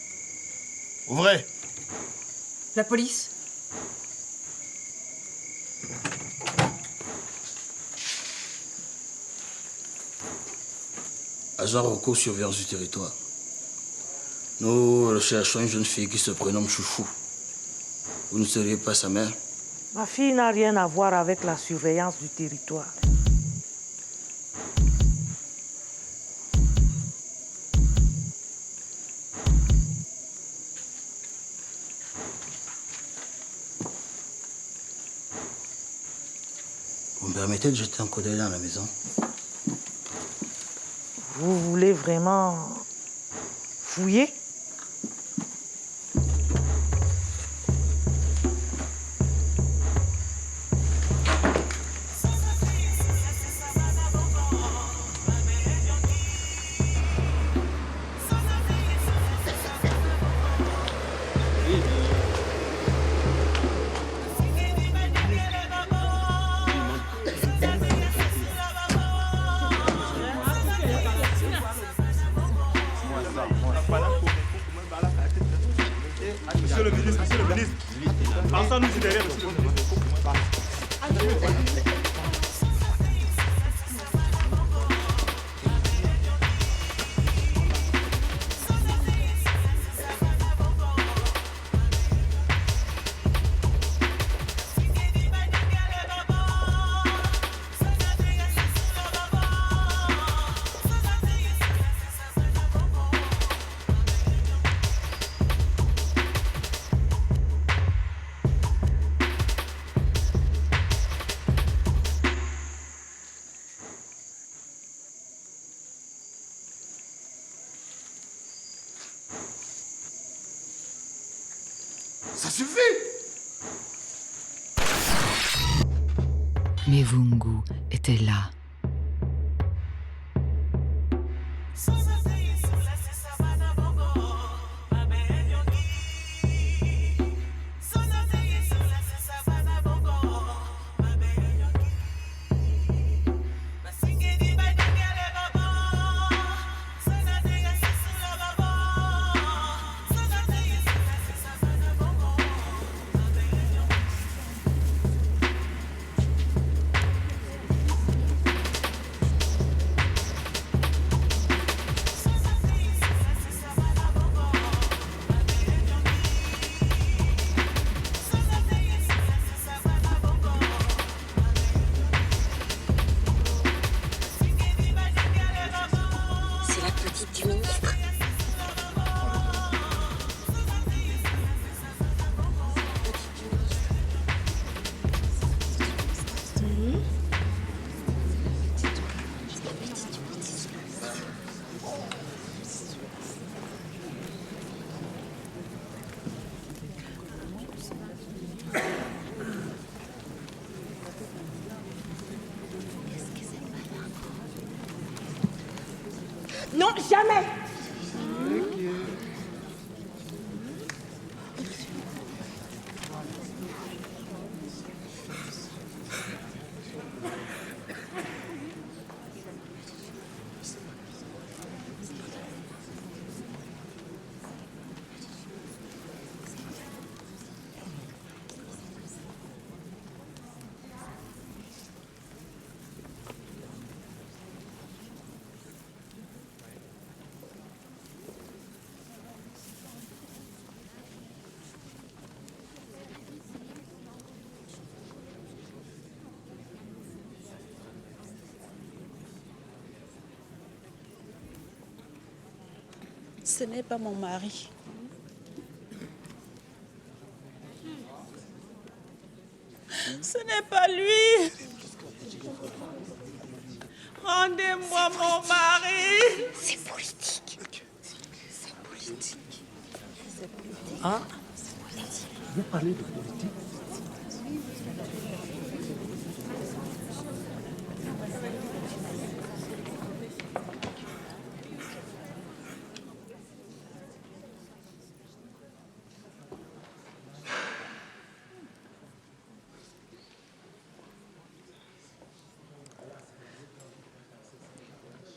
S15: Ouvrez!
S3: La police?
S9: Agent Rocco, surveillance du territoire. Nous recherchons une jeune fille qui se prénomme Chouchou. Vous ne seriez pas sa mère?
S2: Ma fille n'a rien à voir avec la surveillance du territoire.
S9: Vous me permettez de jeter un coup d'œil dans la maison?
S2: Vous voulez vraiment fouiller?
S15: Monsieur le ministre, passons-nous derrière, monsieur le ministre.
S18: Ça suffit!
S1: Mais Vungu était là.
S13: du ministre.
S2: Non, jamais.
S19: Ce n'est pas mon mari. Ce n'est pas lui. Rendez-moi mon mari.
S13: C'est politique. C'est politique.
S20: Ah, vous parlez de politique?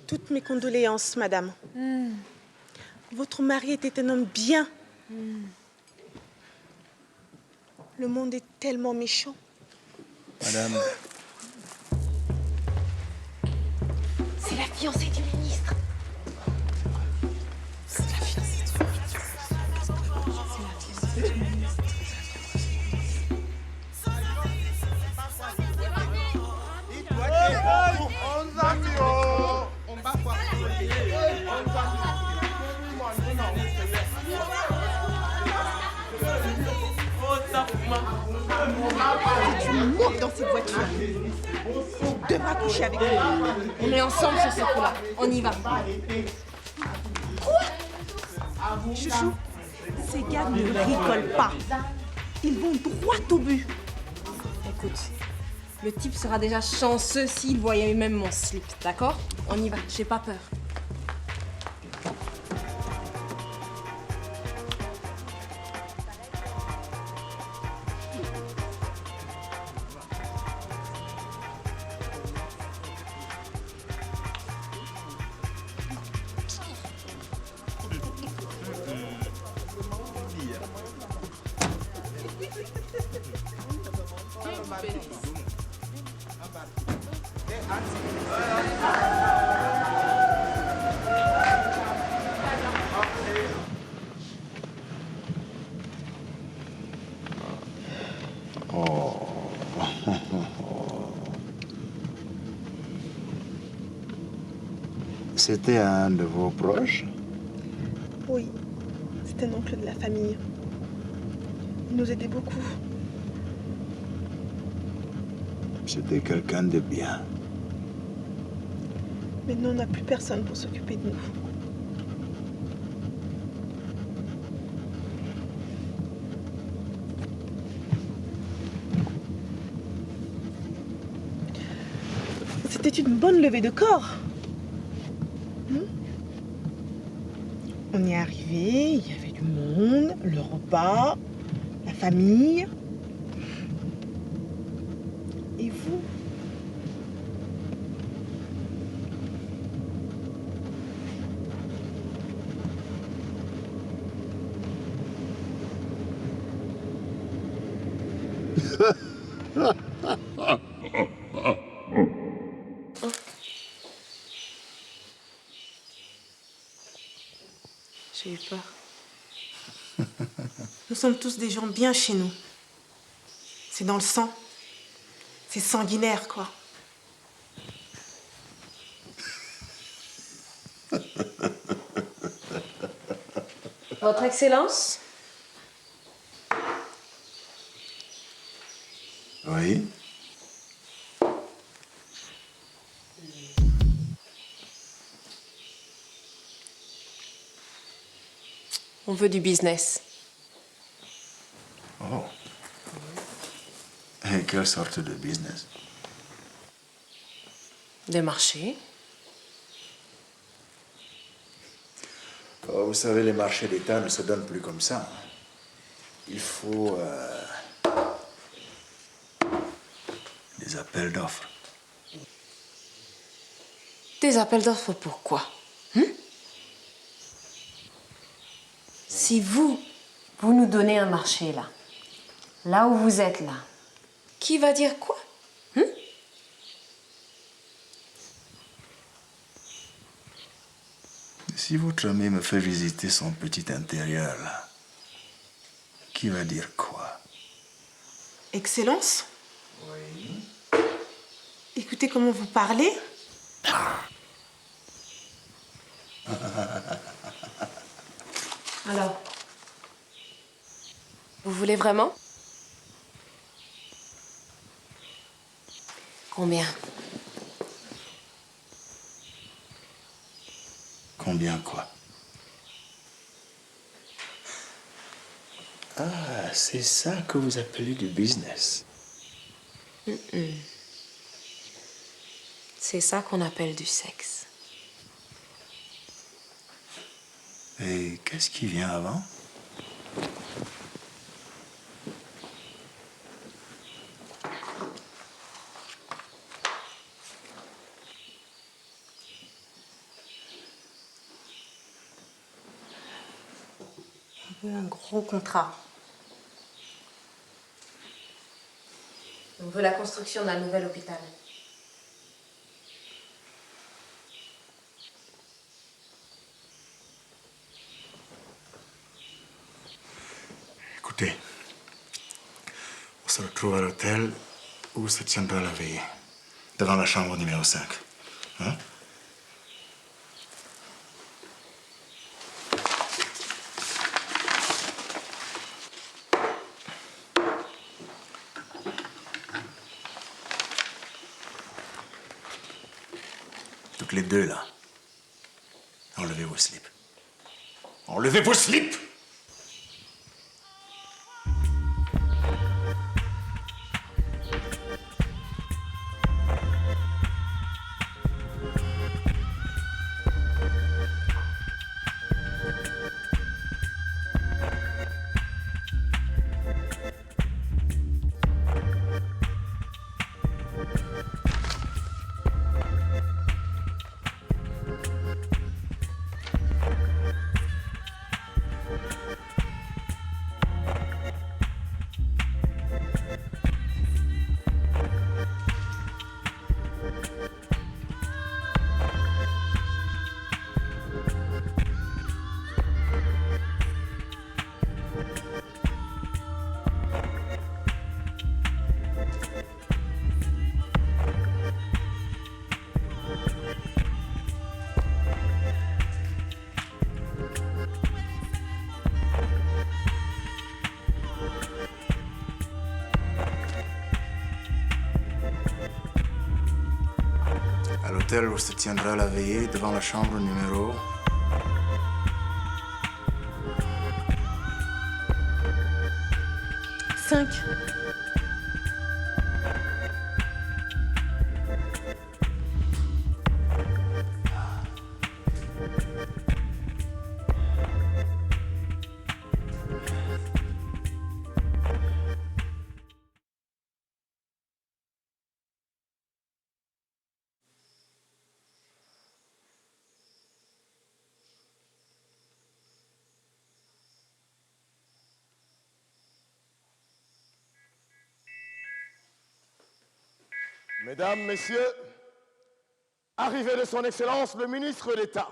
S12: Toutes mes condoléances, madame. Votre mari était un homme bien. Le monde est tellement méchant.
S20: Madame,
S13: C'est la fiancée du ministre. C'est la fiancée du ministre. C'est la fiancée du ministre.
S12: Tu montes dans cette voiture. Tu devras coucher avec moi.
S3: On est ensemble sur ce coup-là. On y va.
S12: Chouchou, ces gars ne rigolent pas. Ils vont droit au but.
S3: Écoute, le type sera déjà chanceux s'il voyait même mon slip, d'accord? On y va, j'ai pas peur.
S18: C'était un de vos proches?
S12: Oui, c'est un oncle de la famille. Il nous aidait beaucoup.
S18: C'était quelqu'un de bien.
S12: Maintenant, on n'a plus personne pour s'occuper de nous. C'était une bonne levée de corps. On y est arrivé, il y avait du monde, le repas, la famille. Et vous? J'ai eu peur. Nous sommes tous des gens bien chez nous. C'est dans le sang. C'est sanguinaire, quoi.
S3: Votre Excellence?
S16: Oui.
S3: On veut du business.
S16: Oh. Et quelle sorte de business?
S3: Des marchés.
S16: Oh, vous savez, les marchés d'État ne se donnent plus comme ça. Il faut des appels d'offres.
S3: Des appels d'offres pour quoi? Si vous nous donnez un marché là où vous êtes là, qui va dire quoi?
S16: Si votre ami me fait visiter son petit intérieur là, qui va dire quoi?
S12: Excellence? Oui. Écoutez comment vous parlez.
S3: Alors, vous voulez vraiment? Combien?
S16: Combien quoi? Ah, c'est ça que vous appelez du business.
S3: C'est ça qu'on appelle du sexe.
S16: Et qu'est-ce qui vient avant?
S3: On veut un gros contrat. On veut la construction d'un nouvel hôpital.
S16: Écoutez, on se retrouve à l'hôtel où se tiendra la veillée, devant la chambre numéro 5. Hein? Toutes les deux, là, enlevez vos slips. Enlevez vos slips! À l'hôtel où se tiendra la veillée devant la chambre numéro...
S12: Cinq.
S15: Mesdames, Messieurs, arrivée de son Excellence le ministre d'État.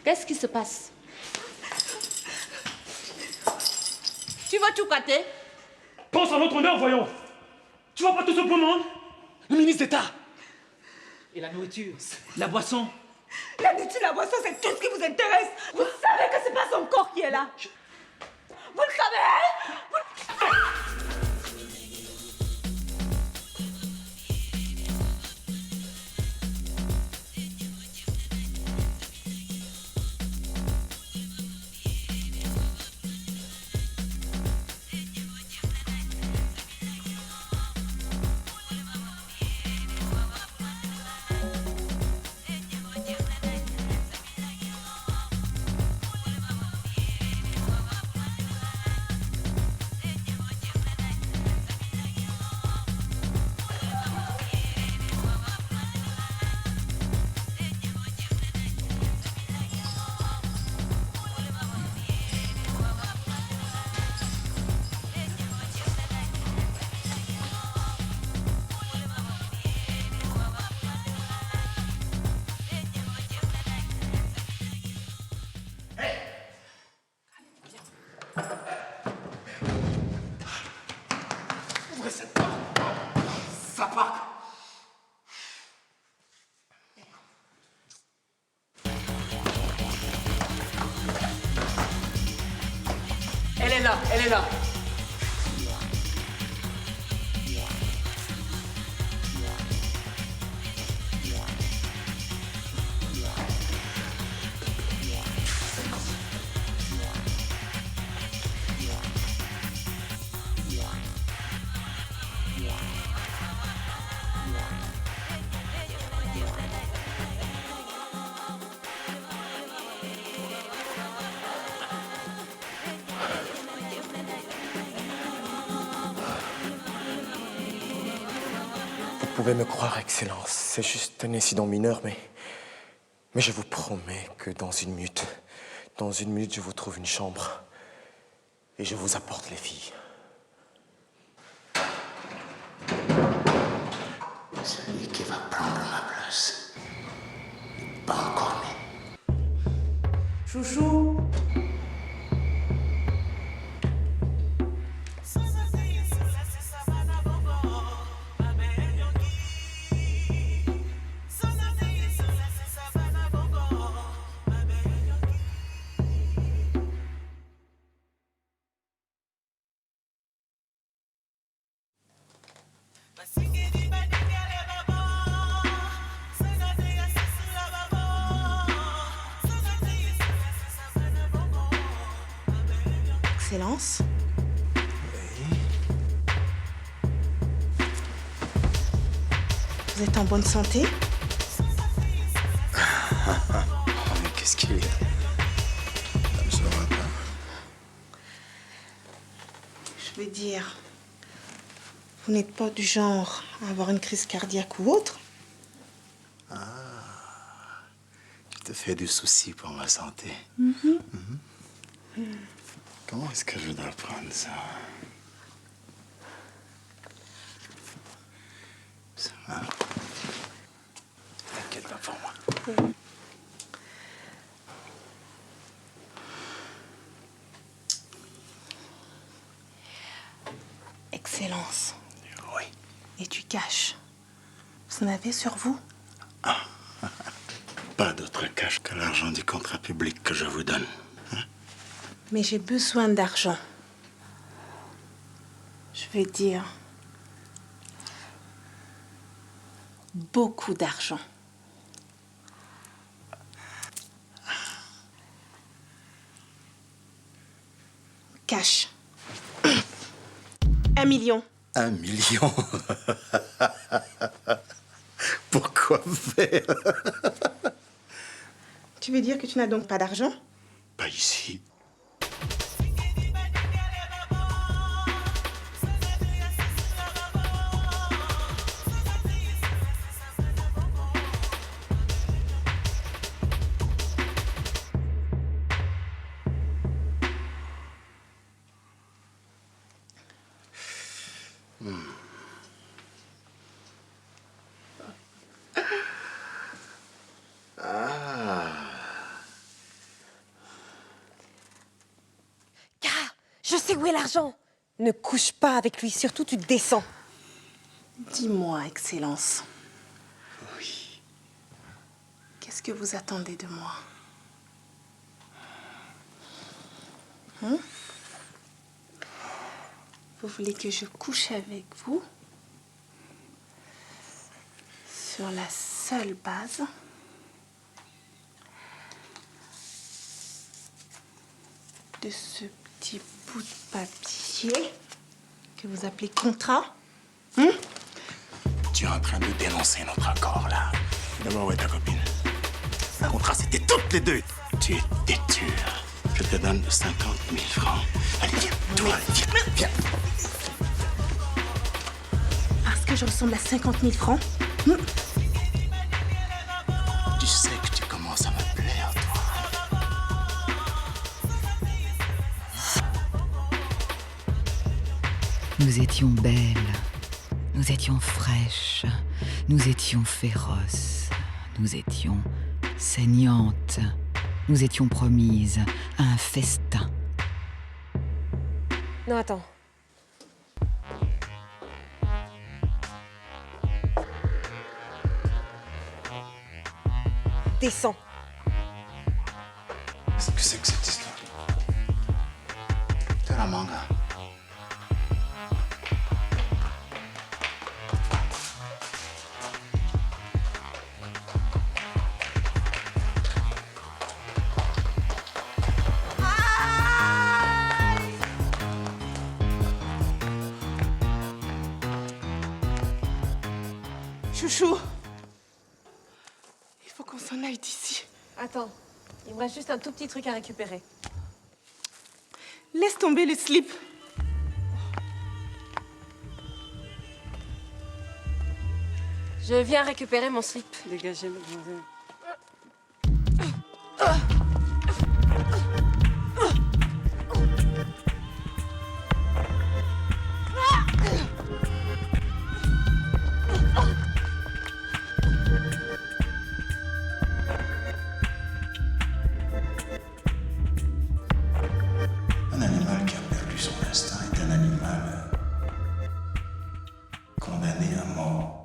S4: Qu'est-ce qui se passe? Tu vas tout gâter?
S20: Pense à notre honneur, voyons. Tu vois pas tout ce beau monde? Le ministre d'État. Et la nourriture, la boisson.
S3: La nourriture, la boisson, c'est tout ce qui vous intéresse. Vous savez que c'est pas son corps qui est là. Vous le savez, hein?
S18: Ouvrez cette porte. Ça part.
S17: Elle est là, elle est là.
S21: Vous pouvez me croire, Excellence, c'est juste un incident mineur, mais je vous promets que dans une minute, je vous trouve une chambre et je vous apporte les filles.
S18: Celui qui va prendre ma place n'est pas encore né.
S3: Chouchou. Excellence. Vous êtes en bonne santé?
S18: Mais qu'est-ce qu'il y a? Ça ne saura pas.
S3: Je veux dire, vous n'êtes pas du genre à avoir une crise cardiaque ou autre?
S18: Tu te fais du souci pour ma santé. Comment est-ce que je dois prendre ça? Ça va. T'inquiète pas pour moi.
S3: Excellence.
S18: Oui.
S3: Et tu caches. Vous en avez sur vous?
S18: Pas d'autre cash que l'argent du contrat public que je vous donne.
S3: Mais j'ai besoin d'argent. Je veux dire, beaucoup d'argent. Cash. 1 million.
S18: 1 million? Pourquoi faire?
S3: Tu veux dire que tu n'as donc pas d'argent?
S18: Pas ici.
S3: sais où est l'argent. Ne couche pas avec lui, surtout tu descends.
S2: Dis-moi, Excellence. Oui. Qu'est-ce que vous attendez de moi? Hein? Vous voulez que je couche avec vous sur la seule base de ce petit bout de papier que vous appelez contrat?
S18: Tu es en train de dénoncer notre accord, là. D'abord, où est ta copine? Le contrat, c'était toutes les deux. Tu es têtu. Je te donne 50 000 francs. Allez, viens, toi, viens.
S2: Parce que je ressemble à 50 000 francs?
S18: Tu sais que tu commences à me plaire, toi.
S1: Nous étions belles, nous étions fraîches, nous étions féroces, nous étions saignantes, nous étions promises à un festin.
S3: Non, attends. Descends.
S18: Qu'est-ce que c'est que cette histoire? T'es la manga.
S2: Chouchou, il faut qu'on s'en aille d'ici.
S3: Attends, il me reste juste un tout petit truc à récupérer.
S2: Laisse tomber le slip.
S3: Je viens récupérer mon slip.
S12: Dégagez, mademoiselle.
S18: Un animal qui a perdu son instinct est un animal condamné à mort.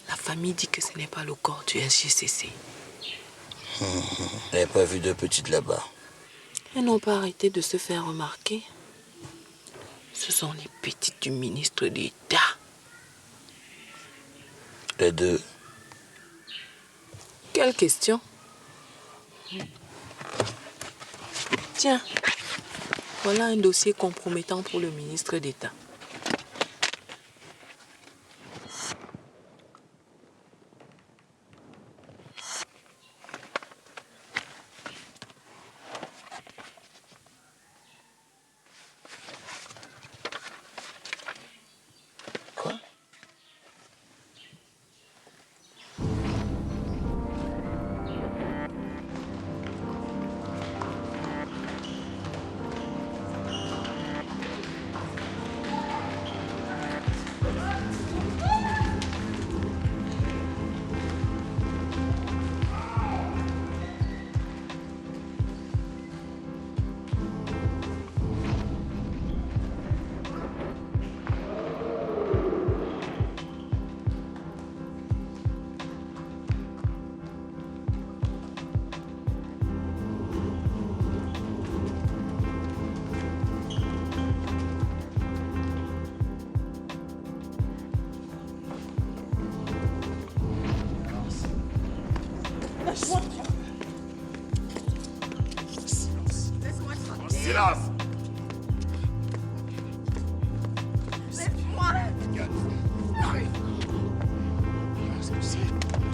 S4: La famille dit que ce n'est pas le corps du SGCC.
S9: Elle n'a pas vu de petites là-bas.
S4: Elles n'ont pas arrêté de se faire remarquer. Ce sont les petites du ministre d'État.
S9: Les deux.
S4: Quelle question? Tiens, voilà un dossier compromettant pour le ministre d'État.
S15: Silence.
S19: Laisse-moi.
S15: Arrête. Qu'est-ce que c'est?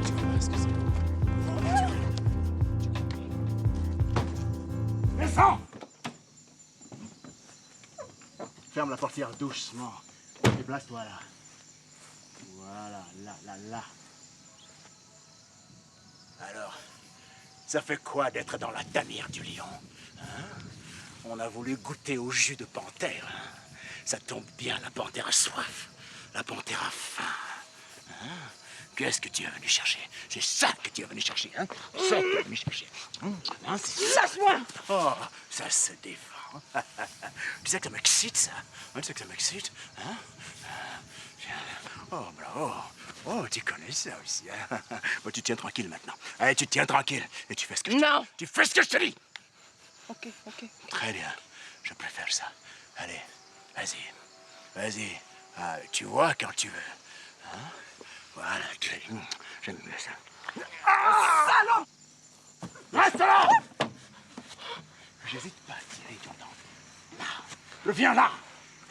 S15: Tu vois ce que c'est? Descends. Ferme la portière doucement. Déplace-toi là. Voilà, là. Alors, ça fait quoi d'être dans la tanière du lion, hein? On a voulu goûter au jus de panthère. Hein? Ça tombe bien, la panthère a soif. La panthère a faim. Hein? Qu'est-ce que tu es venu chercher? C'est ça que tu es venu chercher, hein? C'est ça que tu es venu chercher. Hein? C'est ça.
S19: Lâche-moi.
S15: Oh, ça se défend. Tu sais que ça m'excite, ça? Hein? Tu sais que ça m'excite? Hein? Oh, bravo. Oh, tu connais ça aussi, hein? Bon, tu tiens tranquille maintenant. Allez, tu tiens tranquille. Et tu fais ce que je te dis.
S19: Non.
S15: Tu fais ce que je te dis.
S19: Ok.
S15: Très bien. Je préfère ça. Allez, vas-y. Ah, tu vois quand tu veux. Hein? Voilà, j'aime bien ça.
S19: Salaud.
S15: Reste là! J'hésite pas à tirer, tu entends? Là. Reviens là!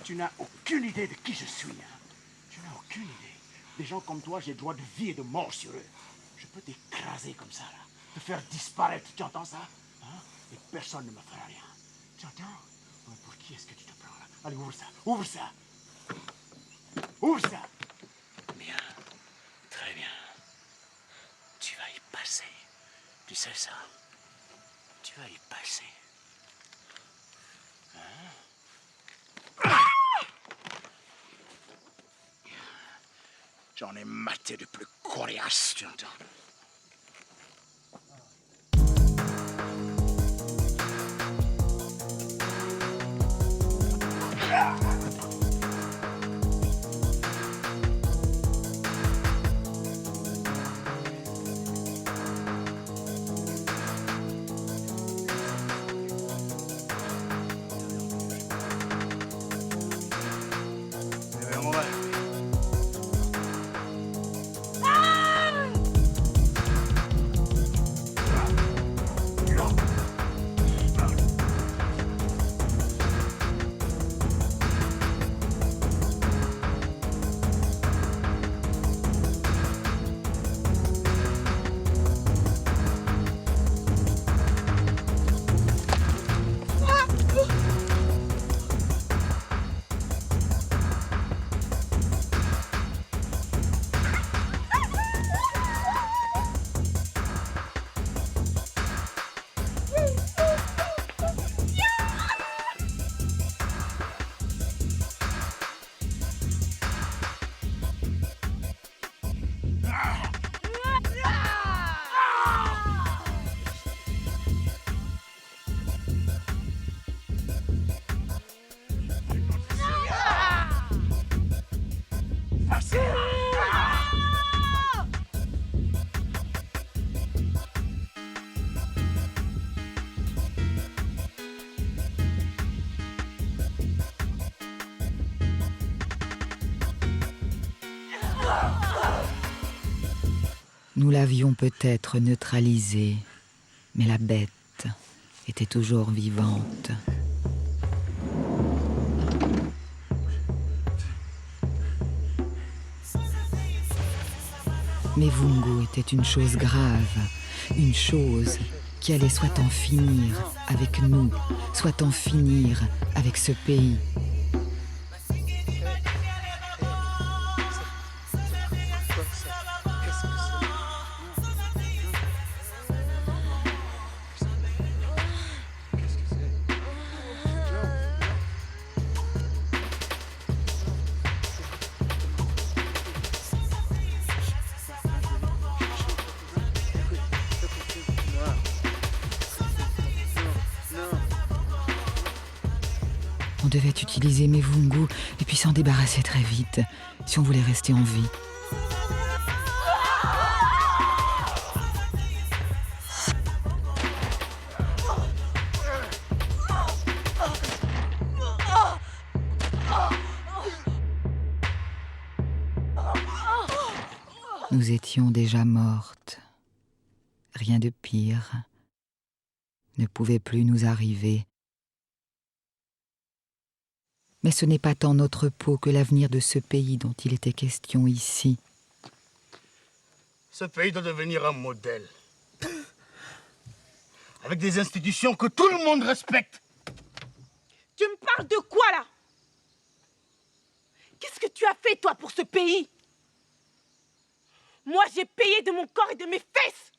S15: Tu n'as aucune idée de qui je suis, hein? Tu n'as aucune idée. Des gens comme toi, j'ai le droit de vie et de mort sur eux. Je peux t'écraser comme ça, là. Te faire disparaître, tu entends ça? Hein? Et personne ne me fera rien. Tu entends? Pour qui est-ce que tu te prends, là? Allez, ouvre ça! Ouvre ça! Bien. Très bien. Tu vas y passer. Tu sais ça? Tu vas y passer. Hein? J'en ai maté de plus coriace, tu entends?
S1: Nous l'avions peut-être neutralisée, mais la bête était toujours vivante. Mais Vungo était une chose grave, une chose qui allait soit en finir avec nous, soit en finir avec ce pays. On devait utiliser Mevungo et puis s'en débarrasser très vite, si on voulait rester en vie. Nous étions déjà mortes, rien de pire ne pouvait plus nous arriver. Mais ce n'est pas tant notre peau que l'avenir de ce pays dont il était question ici.
S8: Ce pays doit devenir un modèle. Avec des institutions que tout le monde respecte.
S2: Tu me parles de quoi, là? Qu'est-ce que tu as fait, toi, pour ce pays? Moi, j'ai payé de mon corps et de mes fesses.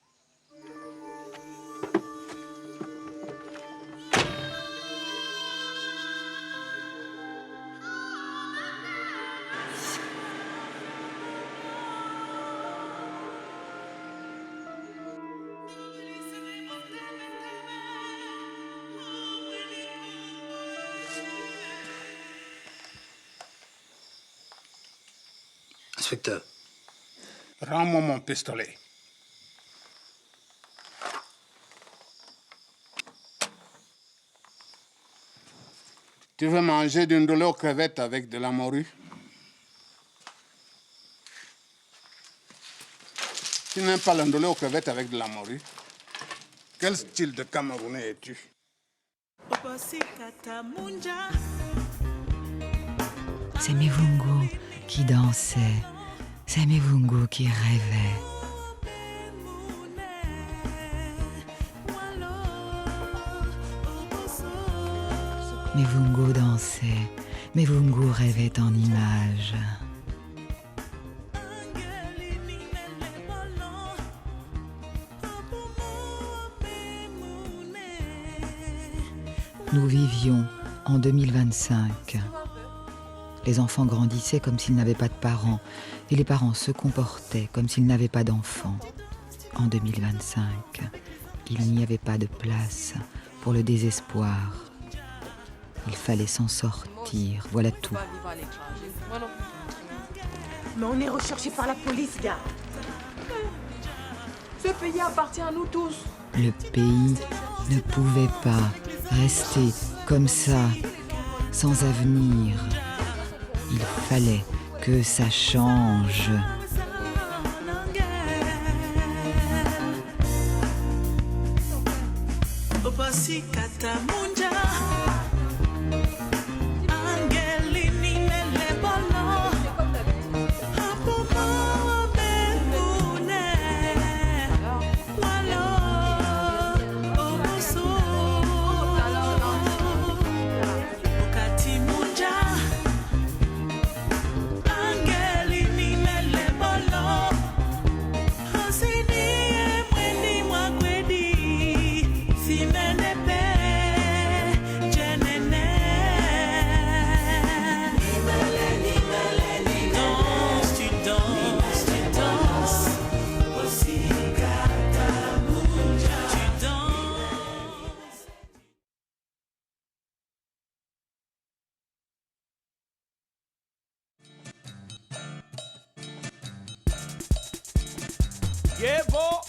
S8: Inspecteur. Rends-moi mon pistolet. Tu veux manger d'une ndolé aux crevettes avec de la morue? Tu n'aimes pas l'ndolé aux crevettes avec de la morue? Quel style de Camerounais es-tu?
S1: C'est Mivungo qui dansait, c'est Mivungo qui rêvait. Mivungo dansait, Mivungo rêvait en images. Nous vivions en 2025. Les enfants grandissaient comme s'ils n'avaient pas de parents, et les parents se comportaient comme s'ils n'avaient pas d'enfants. En 2025, il n'y avait pas de place pour le désespoir. Il fallait s'en sortir, voilà tout.
S2: Mais on est recherché par la police, gars.
S4: Ce pays appartient à nous tous.
S1: Le pays ne pouvait pas rester comme ça, sans avenir. Il fallait que ça change.
S6: Yevo,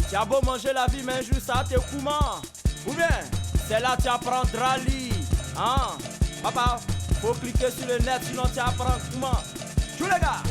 S6: tu as beau manger la vie, mais juste à tes comment? Ou bien, c'est là que tu apprendras à lire. Hein? Papa, faut cliquer sur le net, sinon tu apprends comment? Tous les gars!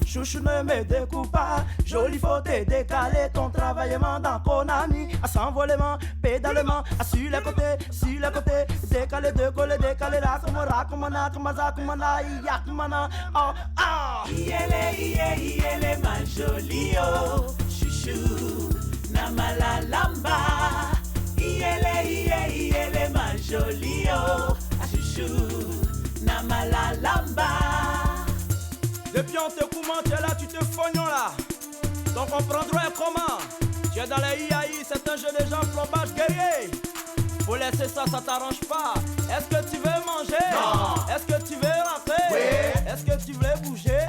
S6: Chouchou ne me découpe pas, joli faut te décaler ton travaillement dans Konami, à s'envolement, pédalement, à sur les côtés, décaler, décaler, rakumana, yakumana, oh, ah. Iele, ma jolie, oh, chouchou, namalalamba, iele, ma jolie, oh, chouchou, namalalamba. Depuis on te comment tu es là, tu te fognon là. Donc on prendrait comment? Tu es dans les IAI, c'est un jeu de gens plombage guerrier. Faut laisser ça, ça t'arrange pas. Est-ce que tu veux manger? Non. Est-ce que tu veux rentrer? Oui. Est-ce que tu veux bouger?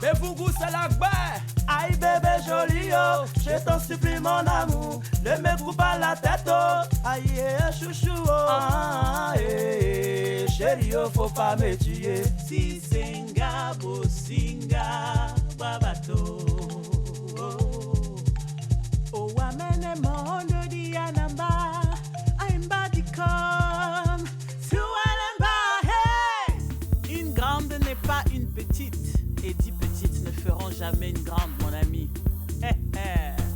S6: Mais Voungou c'est la guerre. Aïe bébé joli oh, je t'en supplie mon amour, ne me coupe pas la tête oh. Aïe chouchou oh, chérie oh, faut pas me tuer.
S2: Si senga bosinga babato oh amene mondo di anamba aimba di com sualemba hey. Une grande n'est pas une petite et 10 petites ne feront jamais une grande mon ami.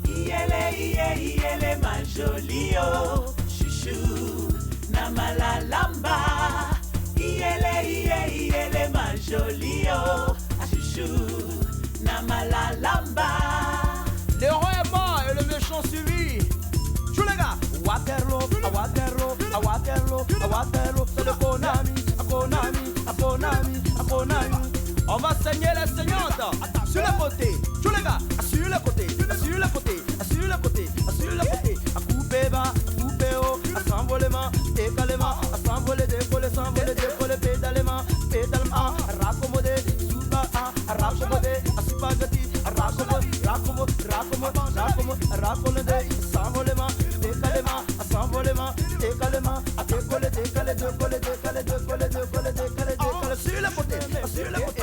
S2: Iele ma jolie oh chouchou na malalamba. Iele ma jolie oh chouchou na malalamba.
S6: Le roi est mort et le méchant suivi. Tous les gars, Waterloo, à Waterloo, à Waterloo, à Waterloo, c'est le Konami, à Konami, à Konami, à Konami. On va saigner les saignantes. Sur le côté, tous les gars, sur le côté, sur le côté, sur le côté, sur le côté. À couper bas, à couper haut, à s'envolement, décalement, à s'envoler, décoller, s'envoler, décoller, pédalement, pédalement, à raccommoder, souba, à raccommoder, à spaghetti, à raccommoder, s'envolement, décalement, à s'envolement, décalement, à décoller, décaler, décoller, décaler, décoller, décoller, décaler, décaler, sur le côté, sur le côté.